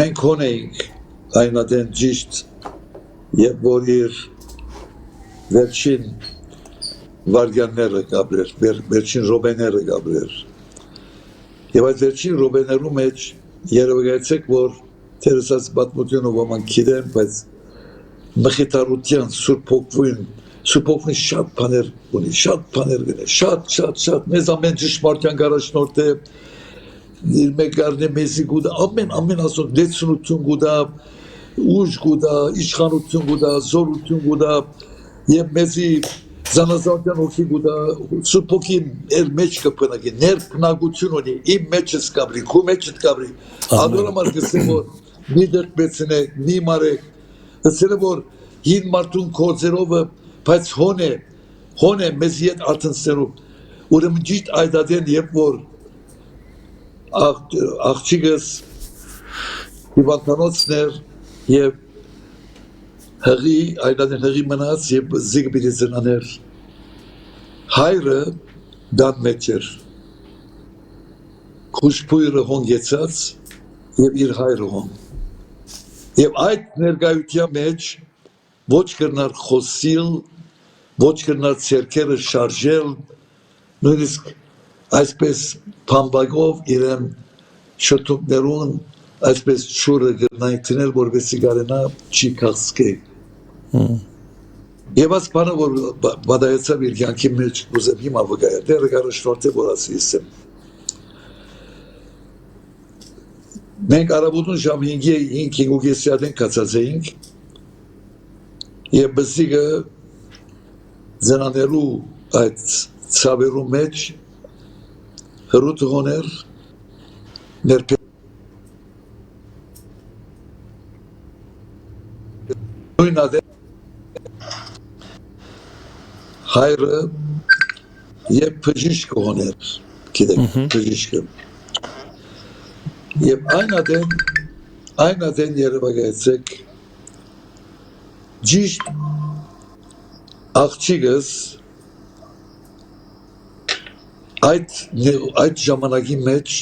մենք հոնեինք այնադեն ճիշտ եւ որ իր վերջին վարգյանները գաբրեր վերջին ռոբեները գաբրեր եւ այդ վերջին ռոբեներու մեջ երևացեք որ թերսած պատմությունը ոմանք գիտեն բայց մխիթարության Սուրբ Հոգին շատ բաներ ունի, շատ բաներ գնե, շատ մեզ ամեն ճշմարտության գարաշնորհ է իր մեգարնե մեզի գուտա ամեն ասոտ լեցունություն գուտա ուժ գուտա իշխանություն գուտա զորություն գուտա եւ մեզի զանազանության հոգի գուտա Սուրբ Հոգին էր մեջ կփնակի ներքնագություն ունի իմ մեջս կաբրի քու մեջդ կաբրի ադորամար գսեմ որ մի դերբեցնեք մի մարեք ասել որ հին մարդուն կորձերով բայց հոն է մեզ իդ արտնսերով ուրեմն ճիշտ այդադեն երբ որ աղջիկս հիվանդանոցներ եւ հղի այդադեն հղի մնաց եւ զիգ պիտի ծնաներ հայրը դան մեջ էր քուշպույրը հոնգեցած եւ իր հայրը հոն Եվ այդ ներկայության մեջ ոչ կրնար խոսիլ, ոչ կրնար ցերկերը շարժել, նույնիսկ այսպես փամբագով իրեն շտուկներուն այսպես շուրը կրնային տնել, որպեսզի գարենա չի քաղցկե։ Եվ այս բանը, որ բադայացավ իր կյանքի մեջ ուզեմ հիմա վգայա, դերը գարաշնորդ է, որ ասի իսեմ։ Մենք արաբուտուն ժամ 5:5 կացած էինք և բզիկը ձնաներու այդ ծավերու մեջ հրութ հոներ նույն ադեմ հայրը և բժիշկը հոներ գիտեք բժիշկը Եվ այն ադեն երևակայեցեք ճիշտ աղջիկս այդ ժամանակի մեջ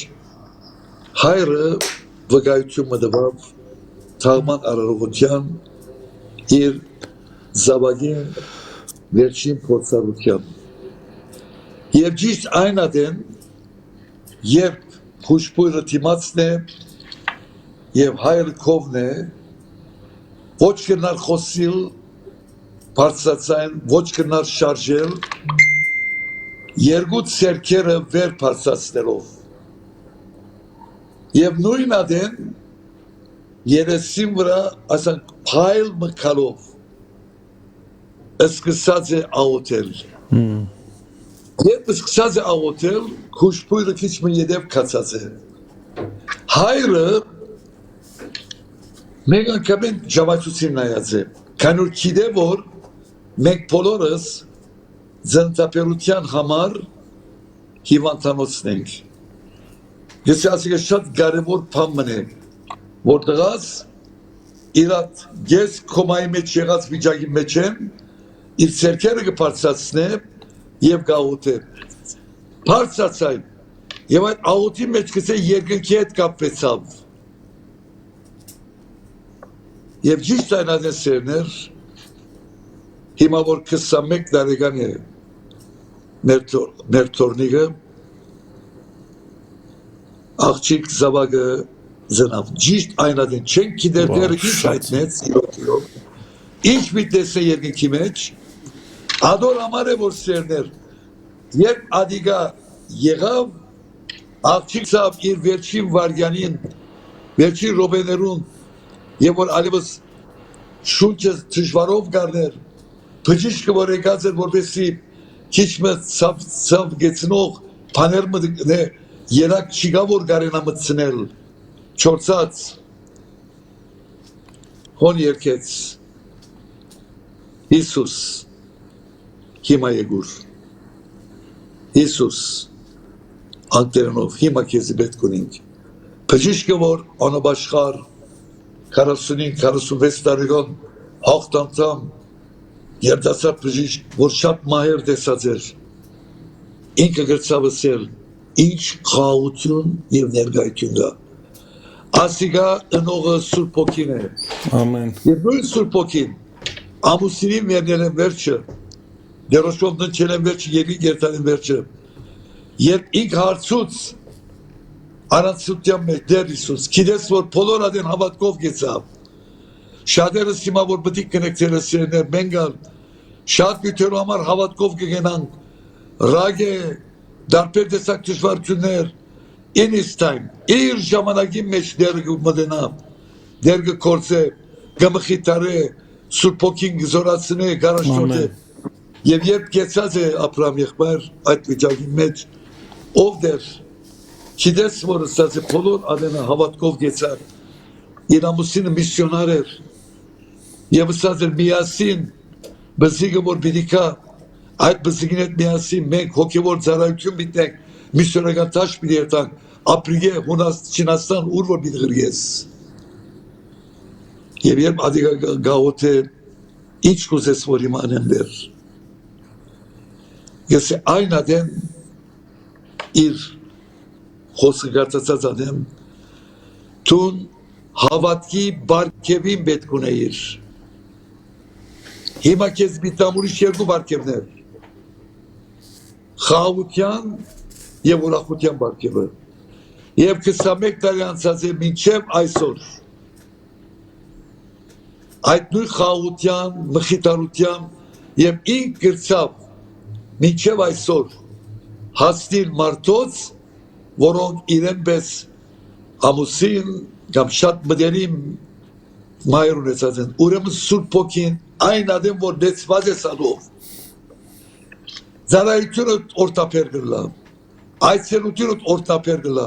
հայրը վկայություն մտավ թաղման արարողության իր զավակին վերջին փորձառության Եվ ճիշտ այն ադեն երբ Խուշպույրը թիմացն է և հայրը կովն է, ոչ կրնար խոսիլ, պարծացայն, ոչ կրնար շարժել, երկու ցերկերը վեր պարծացներով։ Եվ նույն ադեն երեսին վրա ասանք փայլ մկալով սկսած է աղոթել։ Երբ սկսած է աղոթել, քուշպույրը քիչ մի ետև կացած է։ Հայրը մեկ անգամ են ժամացուցին նայած է։ Քան որ գիտե որ մենք բոլորս ծննդաբերության համար հիվանդանոցն ենք։ Ես ասիգա շատ կարևոր բան մնե, որ դղած իրատ ես կոմայի մեջ եղած վիճակի մեջ եմ, իր ցերկերը կբարձրացնե Եվ գաղութ է, պարծացայն, և այդ աղութի մեջ կսե երկնքի հետ կապվեցավ։ Եվ ճիշտ այն ադեն սերներ, հիմա որ 21 տարեկան է մեր թորնիկը, աղջիկ զավակը զնավ, ճիշտ այն ադեն, չենք գիտեր դերը ինչ հայտնեց, ինչ միտես է երկնքի մեջ, Ադոր համար է որ սերներ, երբ ադիգա եղավ, աղջիկ ծավ իր վերջին վարգյանին, վերջին ռոբեներուն, և որ ալիվս շունչը թժվարով գարներ, բջիշկը որ եկած էր որպեսի Քիչմը ցավ գեցնող բաներ մը երակ չկա որ կարենա մտցնել չորցած հոն երկեց Հիսուս հիմա եկուր Հիսուս անկերնով հիմա քեզի պետք ունենք բժիշկը որ անաբաշխար 45-46 տարեկան հաղթանցամ երդասարդ բժիշկ որ շատ մահեր տեսած էր ինքը գրծավսել ինչ խաղություն և ներգայություն կա ասիգա ընողը Սուրբ Հոգին է Ամեն և նույն Սուրբ Հոգին ամուսինի մերնել են վերջը դերոշով ննչել են վերջը և ինք երթան են վերջը երբ ինք հարցուց արանցության մեջ դեր Իսուս գիտես որ բոլոր ադեն հավատքով գեցավ շատերս հիմա որ պետք կնեկցելս սերներ մենգալ շատ գյութերու համար հավատքով կգենանք ռագե դարբեր տեսակ դժվարություններ in his time իր ժամանակի մեջ դեր մտնա դեր կորցե գմխիտարե Սուրբ Հոգին գզորացնե գարաշտոտե եւ երբ կեցած է Աբրահամ եղբայր այդ վիճակի մեջ ով դեր գիտես որ ասած է բոլոր ադենը հավատքով գեցան իր ամուսինը միսիոնար էր եւ ասած էր միասին բզիկը որ բիդիկա այդ բզիկին հետ միասին մենք հոգեվոր ծառայություն միտենք միսիոնական տաշ պիտի երթանք ապրիգե Չինաստան ուր որ պիտի գրգես եւ երբ ադիգա գաոթե ինչ կուզես որ իմանեմ դեր ես այն ադեն իր խոսքը գարտացած ադեմ տուն հավատքի բարգևին պետք ունեիր հիմա քեզ միտամուրիշ երկու բարգևներ խաղաղության և ուրախության բարգևը և 21 տարի անցած է մինչև այսօր այդ նույն խաղաղության, մխիթարության և ինք գրծավ մինչև այսօր հասնիլ մարդոց, որոնք իրեն պես ամուսին կամ շատ մդերիմ մայր ունեցած են, ուրեմն Սուրբ Հոգին այն ադեմ, որ դեցված է սալով, ծառայությունը օրտապեր գլա, այցելությունը օրտապեր գլա,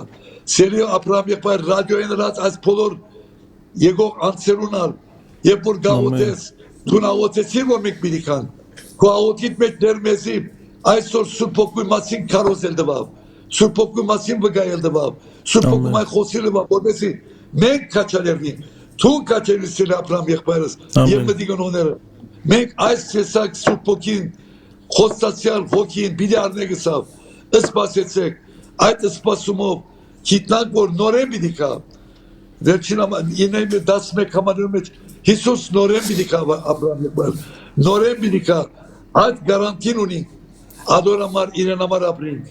սերի Աբրահամ եղբայր ռադիոյեն ռած այս բոլոր եկող անցերունալ, երբ որ գաղոտես, դու նաղոտեցիր, որ մենք միրիքան, քո աղոտիտ մեջ դեր մեզի, այսօր Սուրբ Հոգու մասին քարոզել դվավ, Սուրբ Հոգու մասին վգայել դվավ, Սուրբ Հոգու մայ խոսել դվավ, որպեսի մենք կաչալերվին, թու կաչելիսել Աբրահամ եղբայրս, և մտիկն օները, մենք այս տեսակ Սուրբ Հոգին, խոստացյալ Հոգին, պիտի արնեգսավ, ըսպասեցեք, այդ ըսպասումով, գիտնանք, որ նորեն պիտի կա, վերջին ինայմ 11 համարում մեջ, Հիսուս նորեն պիտի կա Աբրահամ եղբայր, նորեն պիտի կա, այդ գարանտին ունենք, ադոր համար իրեն համար ապրենք,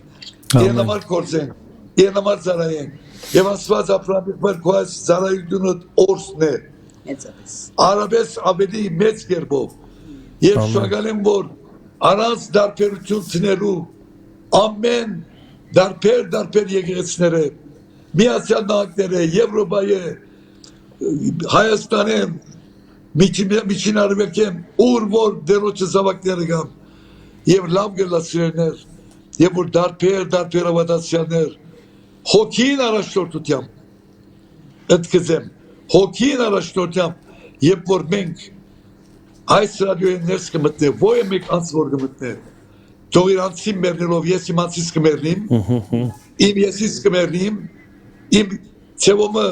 իրեն համար կործենք, իրեն համար ծարայենք, և ասված Աբրահամ եղբայր քո այս ծարայությունը օրսն է, արաբես ավելի մեծ կերպով, և շնորհակալ եմ, որ առանց դարբերություն ցնելու ամեն դարբեր եկեղեցիները, Միացյալ Նահանգները, Եվրոպայի, Հայաստանի, Միջին Արևելքեմ, ուր որ դերոջը զավակները կան, և լավ գլասիրներ, և որ դարբեր ավատացյաններ, հոգին առաջնորդությամբ, ընդգծեմ, հոգին առաջնորդությամբ, և որ մենք այս ռադիոյեն ներս կմտնեմ, ոյը մեկ անց որ կմտնեմ, թող իր անցին մերնելով, ես իմ անցից կմերնիմ, իմ եսից կմերնիմ, իմ ծևոմը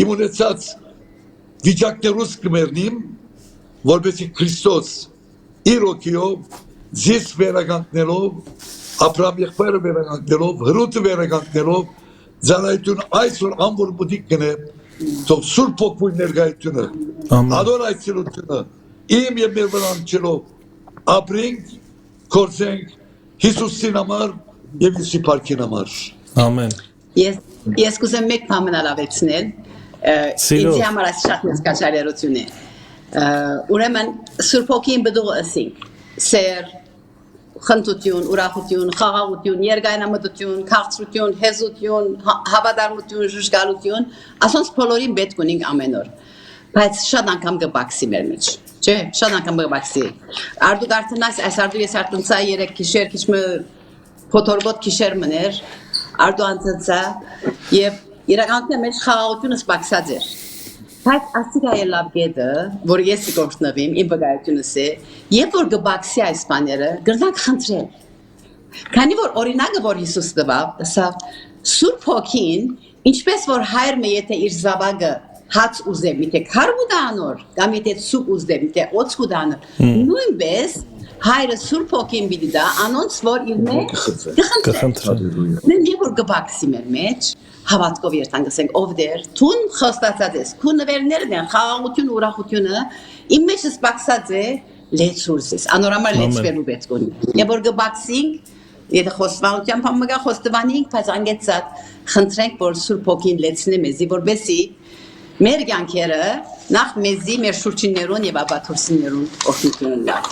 իմ ունեցած վիճակներուս կմերնիմ, որպեսի Քրիստոս իր հոգիով, ձեզ վերականգնելով, Աբրահամ եղբայրը վերականգնելով, Հրութը վերականգնելով, ծառայություն այսօր անվոր մուտիկ կնեմ, թող Սուրբ Հոգու ներկայությունը, ադոր այցելությունը, իմ և մեր վրա անցելով ապրենք, կործենք Հիսուսին համար և Հիսուսի փառքին համար։ Ամեն։ Ես կուզեմ մեկ բան ավելցնել, ինձ համար այս շատ մեծ կաչալերություն է։ Ուրեմն Սուրբ Հոգին բդող ասենք, սեր, խնդություն, ուրախություն, խաղաղություն, երկայնամտություն, քաղցրություն, հեզություն, հավատարմություն, ժուժգալություն, ասոնց բոլորին պետք ունենք ամեն օր։ բայց շատ անգամ կբաքսի մեր մեջ չէ շատ անգամ կբաքսի արդու դարձնաս այս արդու ես արտունցա 3 գիշեր քիչ փոթորգոտ գիշեր մներ արդու անցածա եւ իրականության մեջ խաղաղությունը սպաքսած էր բայց ասիկա է լավ գետը որ ես կգործնվեմ իմ բգայությունս է երբ որ կբաքսի այս բաները գրնակ խնդրել քանի որ օրինակը որ Հիսուս տվավ սա Սուրբ Հոգին ինչպես որ հայրը եթե իր զավակը հաց ուզե միտե քարբուդանոր կամ եթե սուպ ուզե միտե օծկուդանոր նույնպես հայրը Սուրբ Հոգին բիդի դա անոնց որ իր մեջ կխնդրի նույն որ կբաքսի մեր մեջ հավատքով երթան գսենք ով դեր թուն խոստացած ես քու նվերներն են խաղաղություն ուրախությունը իմ մեջ սպաքսած է լեցուրսես անորամար լեցվելու պետք ունի եւ որ կբաքսինք եթե խոստովանությամբ համագա խոստովանենք բայց անգեցած խնդրենք որ Սուրբ Հոգին լեցնի մեզի որբեսի մեր կյանքերը նախ մեզի մեր շուրջիններուն եւ ապաթորսիներուն օգնություն լավ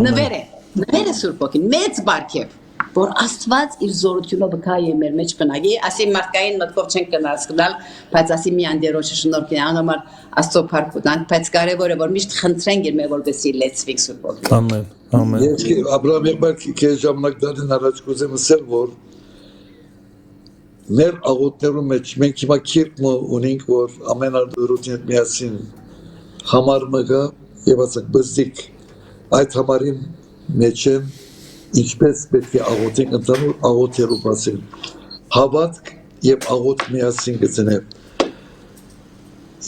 նվերը Սուրբ Հոգին մեծ բարգեւ որ Աստված իր զորությունը բկա է մեր մեջ բնագի ասի մարդկային մտքով չենք կնասկնալ բայց ասի մի անդերոջը շնորհքին անոմար Աստծո փառքուտան բայց կարևորը որ միշտ խնդրենք իր մեր որբեսի լեցվիկ Սուրբ Հոգին ամեն ամեն Ես Աբրահամ եղբայր քեզ ժամանակ դարձին առաջ կուզեմ ասել որ մեր աղոթներում մեջ մենք հիմա քիրք ունենք որ ամեն արդյունքին հետ միասին համար մգա եւ ասենք բզիկ այդ համարին մեջ են ինչպես պետք է աղոթենք ընդհանուր աղոթերով ասել հավատք եւ աղոթք միասին գտնեն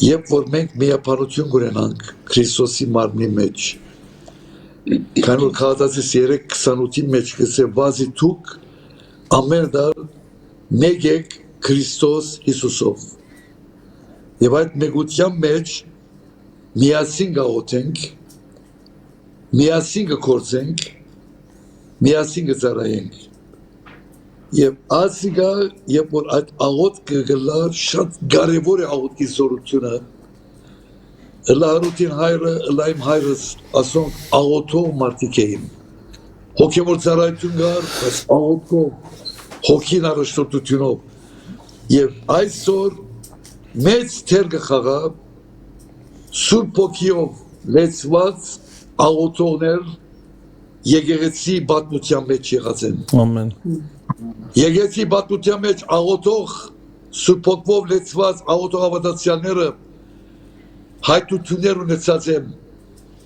երբ որ մենք միապարություն ունենանք Քրիստոսի մարմնի մեջ քանի որ Գաղատացիս 3:28-ի մեջ գսե վազի թուք ամեն դար մեկ եք Քրիստոս Հիսուսով եւ այդ մեգության մեջ միասին գաղոթենք միասին գործենք միասին գծարայենք եւ ասիգա երբ որ այդ աղոթքը գլար շատ կարեւոր է աղոթքի զորությունը լարուտին հայրը լայմ հայրս ասոնք աղոթող մարդիկ էին հոգեվոր ծառայություն գար բայց աղոթքով հոգին առաջնորդությունով եւ այսօր մեծ թեր կխաղա Սուրբ Հոգիով լեցված աղոթողներ Եկեղեցի բացության մեջ եղած են ամեն Եկեղեցի բացության մեջ աղոթող Սուրբ Հոգով լեցված աղոթող հավատացյալները հայտություններ ունեցած են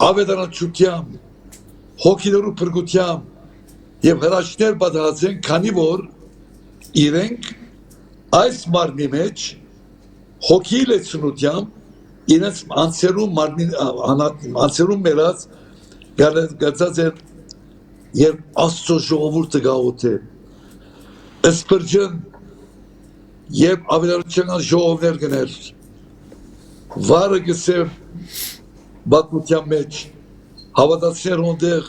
ավետարանչությամբ հոգիներու փրկությամբ եւ հրաշքներ պատահած են քանի որ իրենք այս մարմնի մեջ հոգի լեցնությամբ իրենց անցերում մերած գացած են Երբ Աստծո ժողովուրդը գաղութ է Սպրջն Երբ ավետարանչական ժողովներ գներ Վարը գսեր բացության մեջ հավատացներ ոնդեղ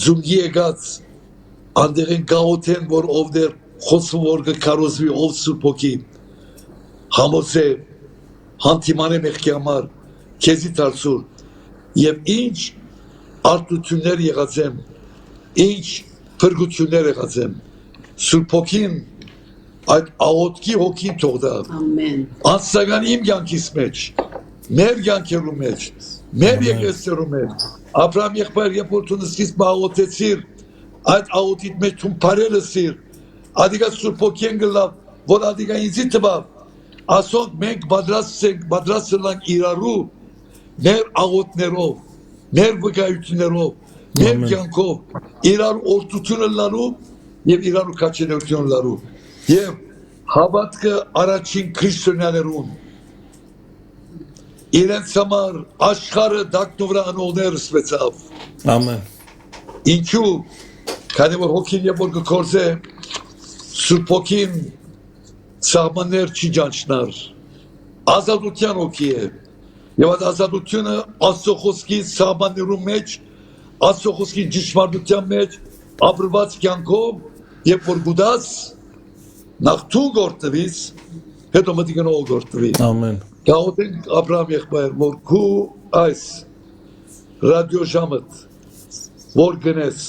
զունգի եկած անդեղեն գաղութ են որ ով դեր խոսում որ կկարոզվի ով Սուրբ Հոգի համոց է հանդիման է մեղքի համար քեզի դարձուր եւ ինչ արտություններ եղած են ինչ փրկություններ եղած են Սուրբ Հոգին այդ աղոթքի հոգին թողდა ամեն անսական իմ կյանքիս մեջ մեր կյանքերու մեջ մեր եկեղեցու մեջ Աբրահամ եղբայր երբ որ դու սկիզբ աղոթեցիր այդ աղոթիդ մեջ դու բարելսիր ադիգա Սուրբ Հոգին գլավ որ ադիգա ինձի տվավ ասոնք մենք պատրաստ ենք իրարու մեր աղոթներով մեր վկայություններով մեր կյանքով իրար օրդությունը լարու եւ իրարու քաչենությունը լարու եւ հավատքը առաջին քրիստոնյաներուն իրենց համար աշխարհը դակտովրա անողներ սվեցավ ամեն ինչու քանի որ հոգին երբ որ գործե Սուրբ Հոգին սահմաններ չի ճանչնար ազատության հոգի է եւ այդ ազատությունը Աստծո խոսքի սահմաններու մեջ Աստծո խոսքի ճշմարտության մեջ ապրված կյանքով երբ որ գուդաս նախ դու գործվես հետո մտիկնո գործվի ամեն գաղութենք Աբրահամ եղբայր որ քու այս ռադիոժամդ որ գնես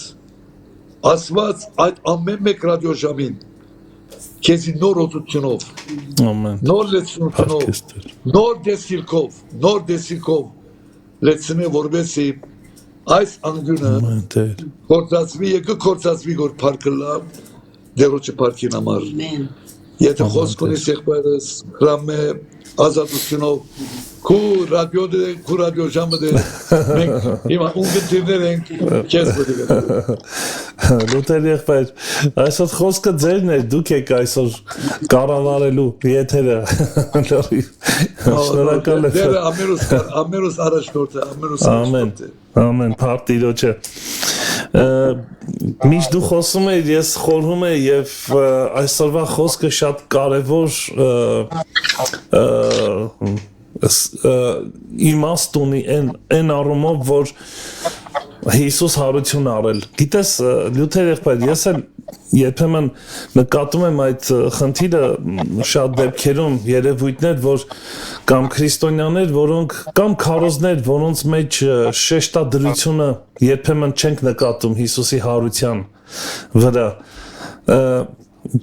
ասված այդ ամեն մեկ ռադիոժամին քեզի նոր օծությունով, Ամեն։ նոր լեցությունով, նոր դեսիլքով լեցնե որբեսի այս անգյունը Ամեն Տեր։ կործածվի եկը կործածվի որ փառքլա դերոջը փառքին համար եթե խոսք ունես եղբայրս հրամե ազատությունով քու ռադիո ժամը դե մենք հիմա ունգընտիրներ ենք քեզ բդիգը Լութեր եղբայր, այսօր խոսքը ձերն էր, դուք եք այսօր կառավարելու եթերը։ Շնորհակալ եմ։ դերը ամերուս առաջնորդը, Ամեն, փառք Տիրոջը։ Միշտ դու խոսում ես, ես խորհում եմ եւ այսօրվա խոսքը շատ կարեւոր իմաստ ունի այն առումով, որ Հիսուս հարություն արել։ Գիտես, Լյութեր եղբայր, ես էլ երբեմն նկատում եմ այդ խնդիրը շատ դեպքերում երևույթներ, որ կամ քրիստոնյաներ, որոնք կամ քարոզներ, որոնց մեջ շեշտադրությունը երբեմն չենք նկատում Հիսուսի հարության վրա։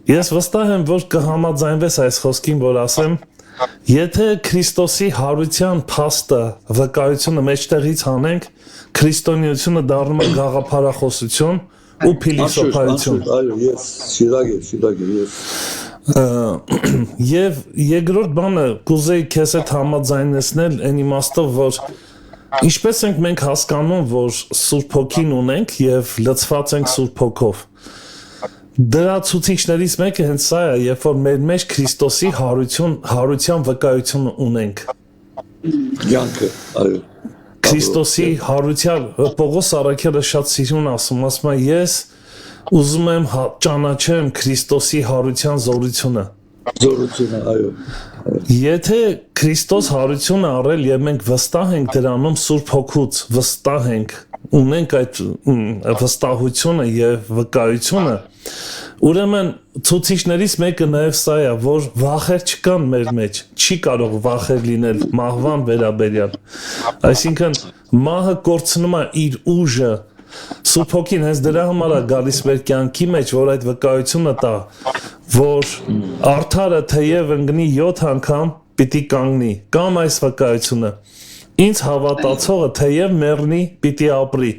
Ես վստահ եմ, որ կհամաձայնվես այս խոսքին, որ ասեմ, եթե Քրիստոսի հարության փաստը, վկայությունը մեջտեղից հանենք, քրիստոնեությունը դառնում է գաղափարախոսություն ու փիլիսոփայություն։ Այո, ես շիրագ ես։ Եվ երկրորդ բանը կուզեի քեզ հետ համաձայնեցնել այն իմաստով, որ ինչպես ենք մենք հասկանում, որ Սուրբ Հոգին ունենք եւ լցված ենք Սուրբ Հոգով։ Դրա ցուցիչներից մեկը հենց սա է, երբ որ մեր մեջ Քրիստոսի հարության վկայությունը ունենք։ Յանքը, այո։ Քրիստոսի հարության Պողոս առաքյալը շատ սիրուն ասում է, ես ուզում եմ ճանաչեմ Քրիստոսի հարության զորությունը։ Զորությունը, այո։ Եթե Քրիստոս հարությունը առել եւ մենք վստահ ենք դրանում Սուրբ Հոգուց, վստահ ենք, ունենք այդ վստահությունը եւ վկայությունը, ուրեմն ցուցիչներից մեկը նաեւ սա է, որ վախեր չկան մեր մեջ, չի կարող վախեր լինել մահվան վերաբերյալ։ Այսինքն մահը կորցնում է իր ուժը։ Սուրբ Հոգին հենց դրա համար է գալիս մեր կյանքի մեջ, որ այդ վկայությունը տա, որ արդարը թեև ընկնի 7 անգամ պիտի կանգնի, կամ այս վկայությունը ինձ հավատացողը թեև մեռնի պիտի ապրի։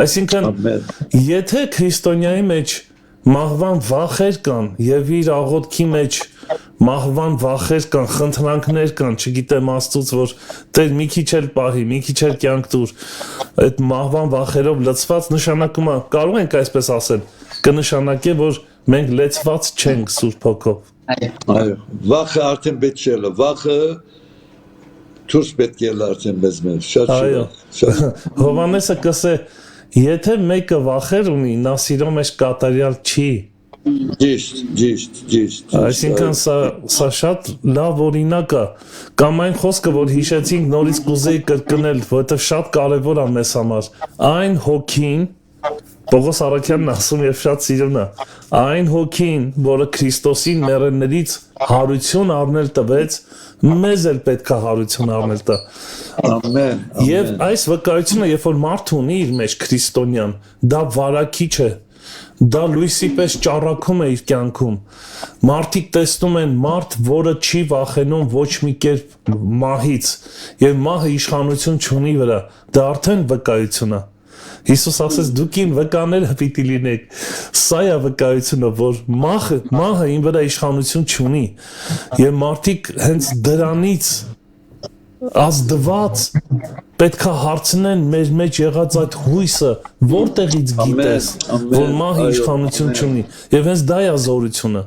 Այսինքն եթե քրիստոնյայի մեջ մահվան վախեր կան եւ իր աղոթքի մեջ մահվան վախեր կան, խնդրանքներ կան, չգիտեմ Աստծուց, որ Տեր մի քիչ էլ պահի, մի քիչ էլ կյանք տուր, այդ մահվան վախերով լցված նշանակում է, կարող ենք այսպես ասել, կնշանակե, որ մենք լեցված չենք Սուրբ Հոգով։ Այո, վախը արդեն պետք չէ, վախը դուրս պետք է արդեն մեզ մեջ, շատ այո, Հովհաննեսը կսե, եթե մեկը վախեր ունի, նա սիրո մեջ կատարյալ չի։ Ճիշտ։ Այսինքն սա շատ լավ օրինակ է, կամ այն խոսքը, որ հիշեցինք նորից կուզեի կրկնել, որովհետև շատ կարևոր է մեզ համար, այն հոգին, Պողոս առաքյալն ասում եւ շատ սիրուն է, այն հոգին, որը Քրիստոսին մեռելներից հարություն առնել տվեց, մեզ էլ պետք է հարություն առնել տա։ Ամեն։ Եվ այս վկայությունը, երբ որ մարդ ունի իր մեջ քրիստոնյան, դա վարակիչ է, դա լույսի պես ճառագում է իր կյանքում։ Մարդիկ տեսնում են մարդ, որը չի վախենում ոչ մի կերպ մահից, եւ մահը իշխանություն չունի վրա, դա արդեն վկայություն է։ Հիսուս ասեց դուք իմ վկաները պիտի լինեք։ Սա է վկայությունը, որ մահը իմ վրա իշխանություն չունի։ Եվ մարդիկ հենց դրանից ազդված պետք է հարցնեն մեր մեջ եղած այդ հույսը, որտեղից գիտես, որ մահը իշխանություն չունի։ Եվ հենց դա է զորությունը։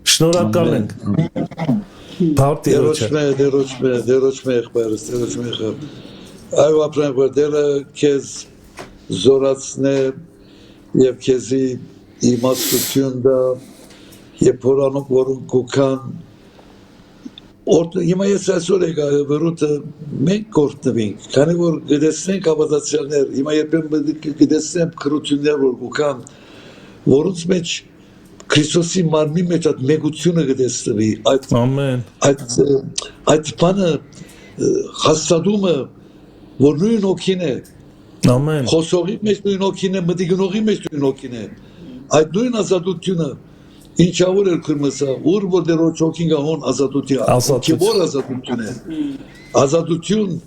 Շնորհակալ ենք։ Փառք Տիրոջը։ Դերոջ մեխ, այո ապրանք որ դերը քեզ զորացնե եւ քեզի իմաստություն դա եւ փորանոք որոնք կան հիմա ես այսօր եկա վրուտը մենք կորտնվենք քանի որ գտեսնենք հավատացյալներ հիմա երբեմն գտեսնենք քրություններ որ կան որոնց մեջ Քրիստոսի մարմնի մեջ այդ մեգությունը գտեսնվի այդ բանը հաստատումը որ նույն օքին է Ամեն։ Խոսողի մեջ նույն օքին է, մտիգնողի մեջ նույն օքին է։ Այդ նույն ազատությունը Ինչավոր էր քրմսա, ուր որ դեռ ոչոքին գահոն ազատություն, որ ազատություն է, ազատություն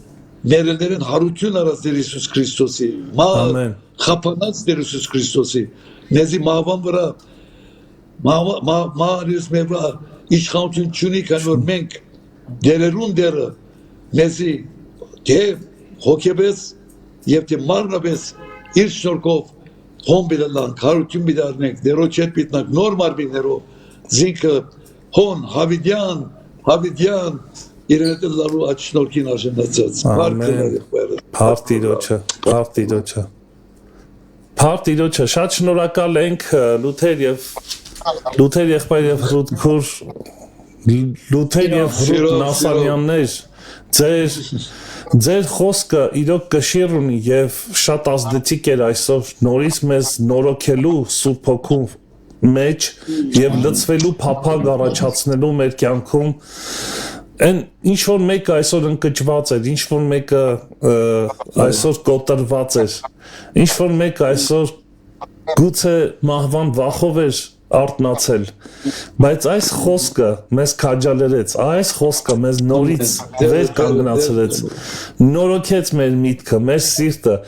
ներելերեն հարություն արած դեր Հիսուս Քրիստոսի, խապանած դեր Հիսուս Քրիստոսի, նեզի մահվան վրա, մահարիս մեր վրա իշխանություն չունի, քան որ մենք դերերուն դերը, նեզի թե հոգեպես և թե մարնապես իր շնորհքով հոն բիլանք, հարություն բիդարնենք, դերոջ հետ բիտնանք, նոր մարմիններով, զինքը հոն, հավիդյան, իրենետ լարու աչ շնորհքին արժանացած, Փարթ իրոչը, շատ շնորհակալ ենք Լութեր եղբայր և Հրութքուր, Լութեր և Հրութ Նասանյաններ, Ձեր խոսքը իրոք կշիռ ունի և շատ ազդեցիկ էր այսօր նորից մեզ նորոգելու Սուրբ Հոգու մեջ և լցվելու փափագ առաջացնելու մեր կյանքում այն ինչ-որ մեկը այսօր ընկճված էր, ինչ-որ մեկը այսօր կոտրված էր, ինչ-որ մեկը այսօր գուցե մահվան վախով էր արթնացել, բայց այս խոսքը մեզ քաջալերեց, այս խոսքը մեզ նորից վեր կանգնացրեց, նորոգեց մեր միտքը, մեր սիրտը,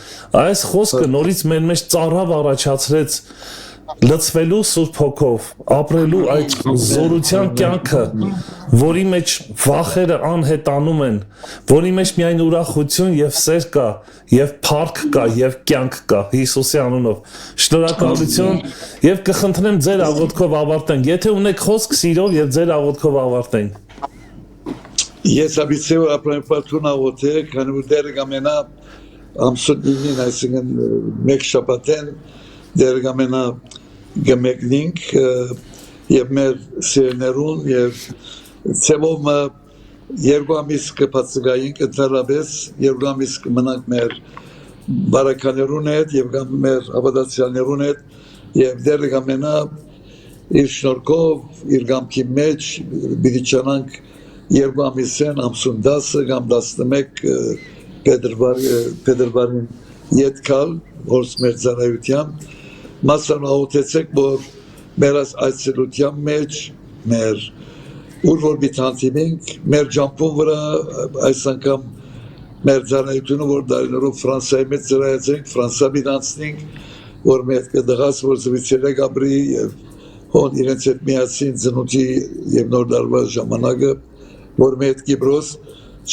այս խոսքը նորից մեր մեջ ծարավ առաջացրեց լցվելու Սուրբ Հոգով, ապրելու այդ զորության կյանքը, որի մեջ վախերը անհետանում են, որի մեջ միայն ուրախություն և սեր կա, և փառք կա, և կյանք կա, Հիսուսի անունով, շնորհակալություն և կխնդրեմ ձեր աղոթքով ավարտենք, եթե ունեք խոսք սիրով և ձեր աղոթքով ավարտենք։ Ես աբիցեու ապրանքություն աղոթեք, քանի որ դերը գամենա ամսոտնին, այսինքն մեկ շաբաթեն դերը գամենա գմեկնինք և մեր սիրներուն և ծևով երկու ամիս կպացգայինք ընդհարապես, երկու ամիս կմնանք մեր բարականերուն հետ և մեր ավադացյաներուն հետ և դերը գամենա իր շնորհքով, իր գամքի մեջ բիդիչանանք երկու ամիսեն ամսուն 10 կամ 11 Փետրվարին ետքալ, որս մեր ծառայության մասան աղոթեցեք, որ մեր այցելության մեջ, մեր ուր որ բիթանտիմենք, մեր ճամփուն վրա այս անգամ մեր ծառայությունը, որ դարիներով Ֆրանսիայի մեջ ծառայեցենք, Ֆրանսիա բիթանցնենք, որ մեր դղաս, որ զվիցերը գաբրի և հոն իրենց հետ միացին ծնուտի և նոր դարվա ժամանակը, որ մեր հետ Կիպրոս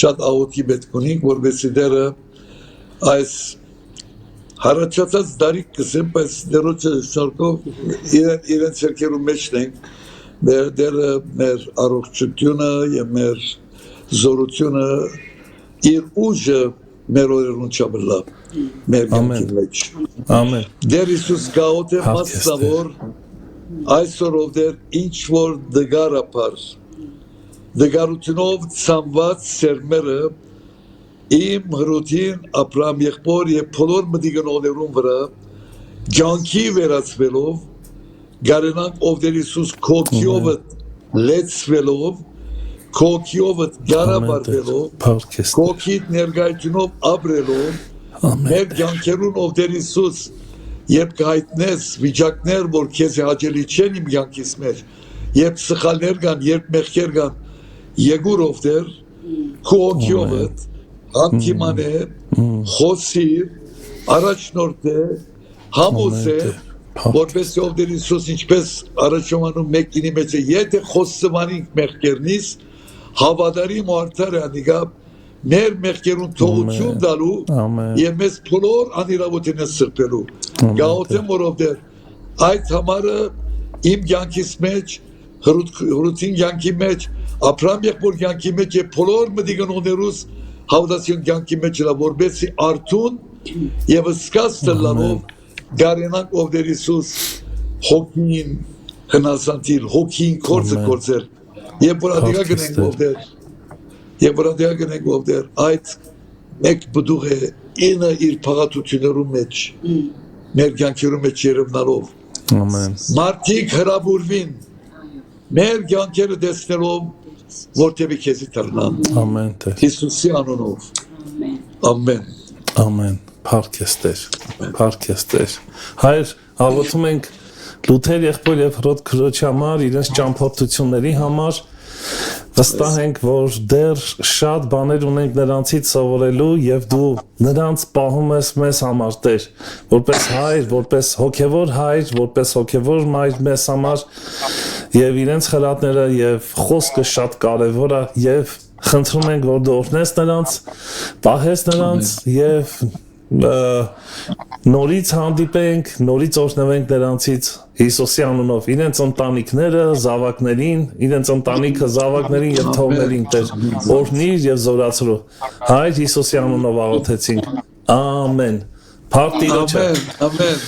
շատ աղոթքի պետք ունենք, որովհետեւ դերը այս հարաճած դարիք կսեմ, բայց դերոջ շնորհքով իրենց երկերու մեջն ենք, դերը մեր առողջությունը և մեր զորությունը իր ուժը մեր օրերուն չաբլա, մեր կյանքի մեջ։ Դեր Հիսուս գաղոտ է մասնավոր այսօրով դեր ինչ որ դգարապար, դգարությունով ծամված սերմերը իմ հրութին ապրամ եղբոր և բոլոր մտիգնողներուն վրա կյանքի վերածվելով, գարենանք ով դեր Հիսուս քոքիովդ լեցվելով, քոքիովդ գարաբարվելով, քոքիդ ներգայությունով ապրելով, մեր կյանքերուն ով դեր Հիսուս երբ կհայտնես վիճակներ, որ քեզ հաճելի չեն իմ կյանքիս մեջ, երբ սխալներ կան, երբ մեղքեր կան, եկուր ով դեր քոքիովդ Հանդիման է, խոսիր, առաջնորդ է, համոս է, որպես ով դեր Հիսուս ինչպես առաջոմանում մեկինի մեջ է, եթե խոսսմանինք մեղքերնից, հավադարի մարդար է անիգա մեր մեղքերուն թողություն դալու և մեզ բոլոր անիրավոտին է սրպելու։ Գաղոթեմ որով դեր այդ համարը իմ կյանքիս մեջ, հրութին կյանքի մեջ, ապրամ եղբոր կյանքի մեջ և բոլոր մտիգնողներուս հավատացիոն կյանքի մեջ լավ, որբեսի արդուն և սկաց տլանով գարենանք ով դեր Հիսուս հոգին հնասանտիլ, հոգին կործը կործել և որ ադիգա գնենք ով դեր այդ մեկ բդուղ է ինը իր պաղատություններում մեջ մեր կյանքերում մեջ երևնալով մարդիկ հրաբուրվին մեր կյանքերը դեսնելով որտևի քեզի թռնան Հիսուսի անունով ամեն Ամեն Փառք ես Տեր Հայր աղոթում ենք Լութեր եղբոր եւ հրոտ քրոջ համար, իրենց ճամփորդությունների համար վստահ ենք, որ դեռ շատ բաներ ունենք նրանցից սովորելու եւ դու նրանց պահում ես մեզ համար Տեր, որպես հայր, որպես հոգեվոր հայր, որպես հոգեվոր մայր մեզ համար եւ իրենց խրատները եւ խոսքը շատ կարեւոր է եւ խնդրում ենք, որ դու օրհնես նրանց, պահես նրանց եւ նորից հանդիպենք, նորից օրհնվենք նրանցից Հիսուսի անունով, իրենց ընտանիքները, զավակներին, իրենց ընտանիքը, զավակներին եւ թողներին Տեր, օրհնիր եւ զորացրու։ Հայր Հիսուսի անունով աղոթեցինք։ Ամեն։ Փառտիրոջը։ Ամեն։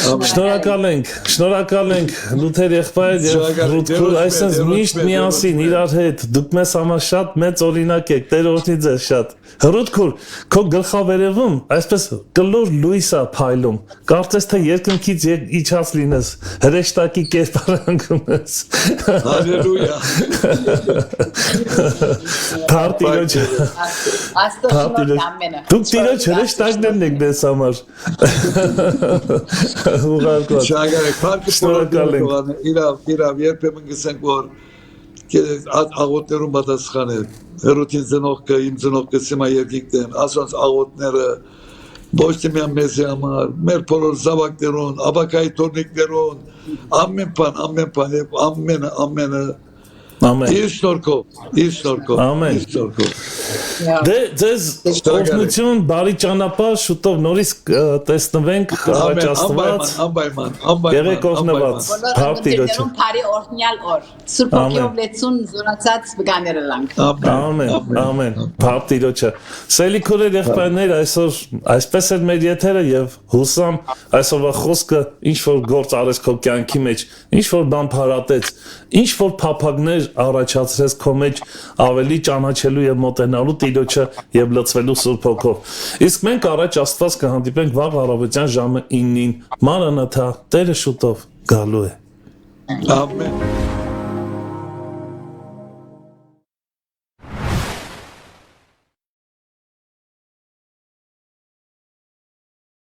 Շնորհակալ ենք Լութեր եղբայր եւ Ռուդքուր, այսպես միշտ միասին իրար հետ, դուք մեզ համար շատ մեծ օրինակ եք, Տեր օրհնի ձեզ շատ։ Ռուդքուր, քո գլխավերևում այսպես կլոր լույս է փայլում, կարծես թե երկնքից իջած լինես, հրեշտակի կերպարանքում ես։ Հալելույա։ Փառտիրոջը։ Դուք Տիրոջ հրեշտակներն եք մեզ համար։ Ուղարկված։ Շնորհակալ ենք։ Իրավ, երբեմն գսենք, որ աղոտներում պատասխանել, հրութին ծնողքը, իմ ծնողքը սիմա երկիկտեն, ասոնց աղոտները, ոչ թե միան մեզի համար, մեր բոլոր զավակներուն, աբակայի թորնիկներուն, ամեն բան և ամենը իր շնորհքով, Ամեն։ Դե ձեզ օրհնություն, բարի ճանապարհ, շուտով նորից տեսնվենք, առաջ Աստված։ անպայման, Եղեք օրհնված։ Փառտիրոջը։ Բարի օրհնյալ օր։ Սուրբ ոգիով լեցուն զորացած վգաները լանք։ Ամեն, Փառտիրոջը։ Սելիքորեր եղբայրներ, այսօր այսպես էր մեր եթերը եւ հուսամ այսօրվա խոսքը ինչ որ գործ արեց քո կյանքի մեջ, ինչ որ բան փարատեց, ինչ որ փափագներ առաջացրեց քո մեջ ավելի ճանաչելու եւ մոտենալու Տիրոջը եւ լցվելու Սուրբ Հոգով։ Իսկ մենք առաջ Աստված կհանդիպենք վաղ առավոտյան ժամը 9-ին։ Մանրանաթա, Տերը շուտով գալու է։ ամեն։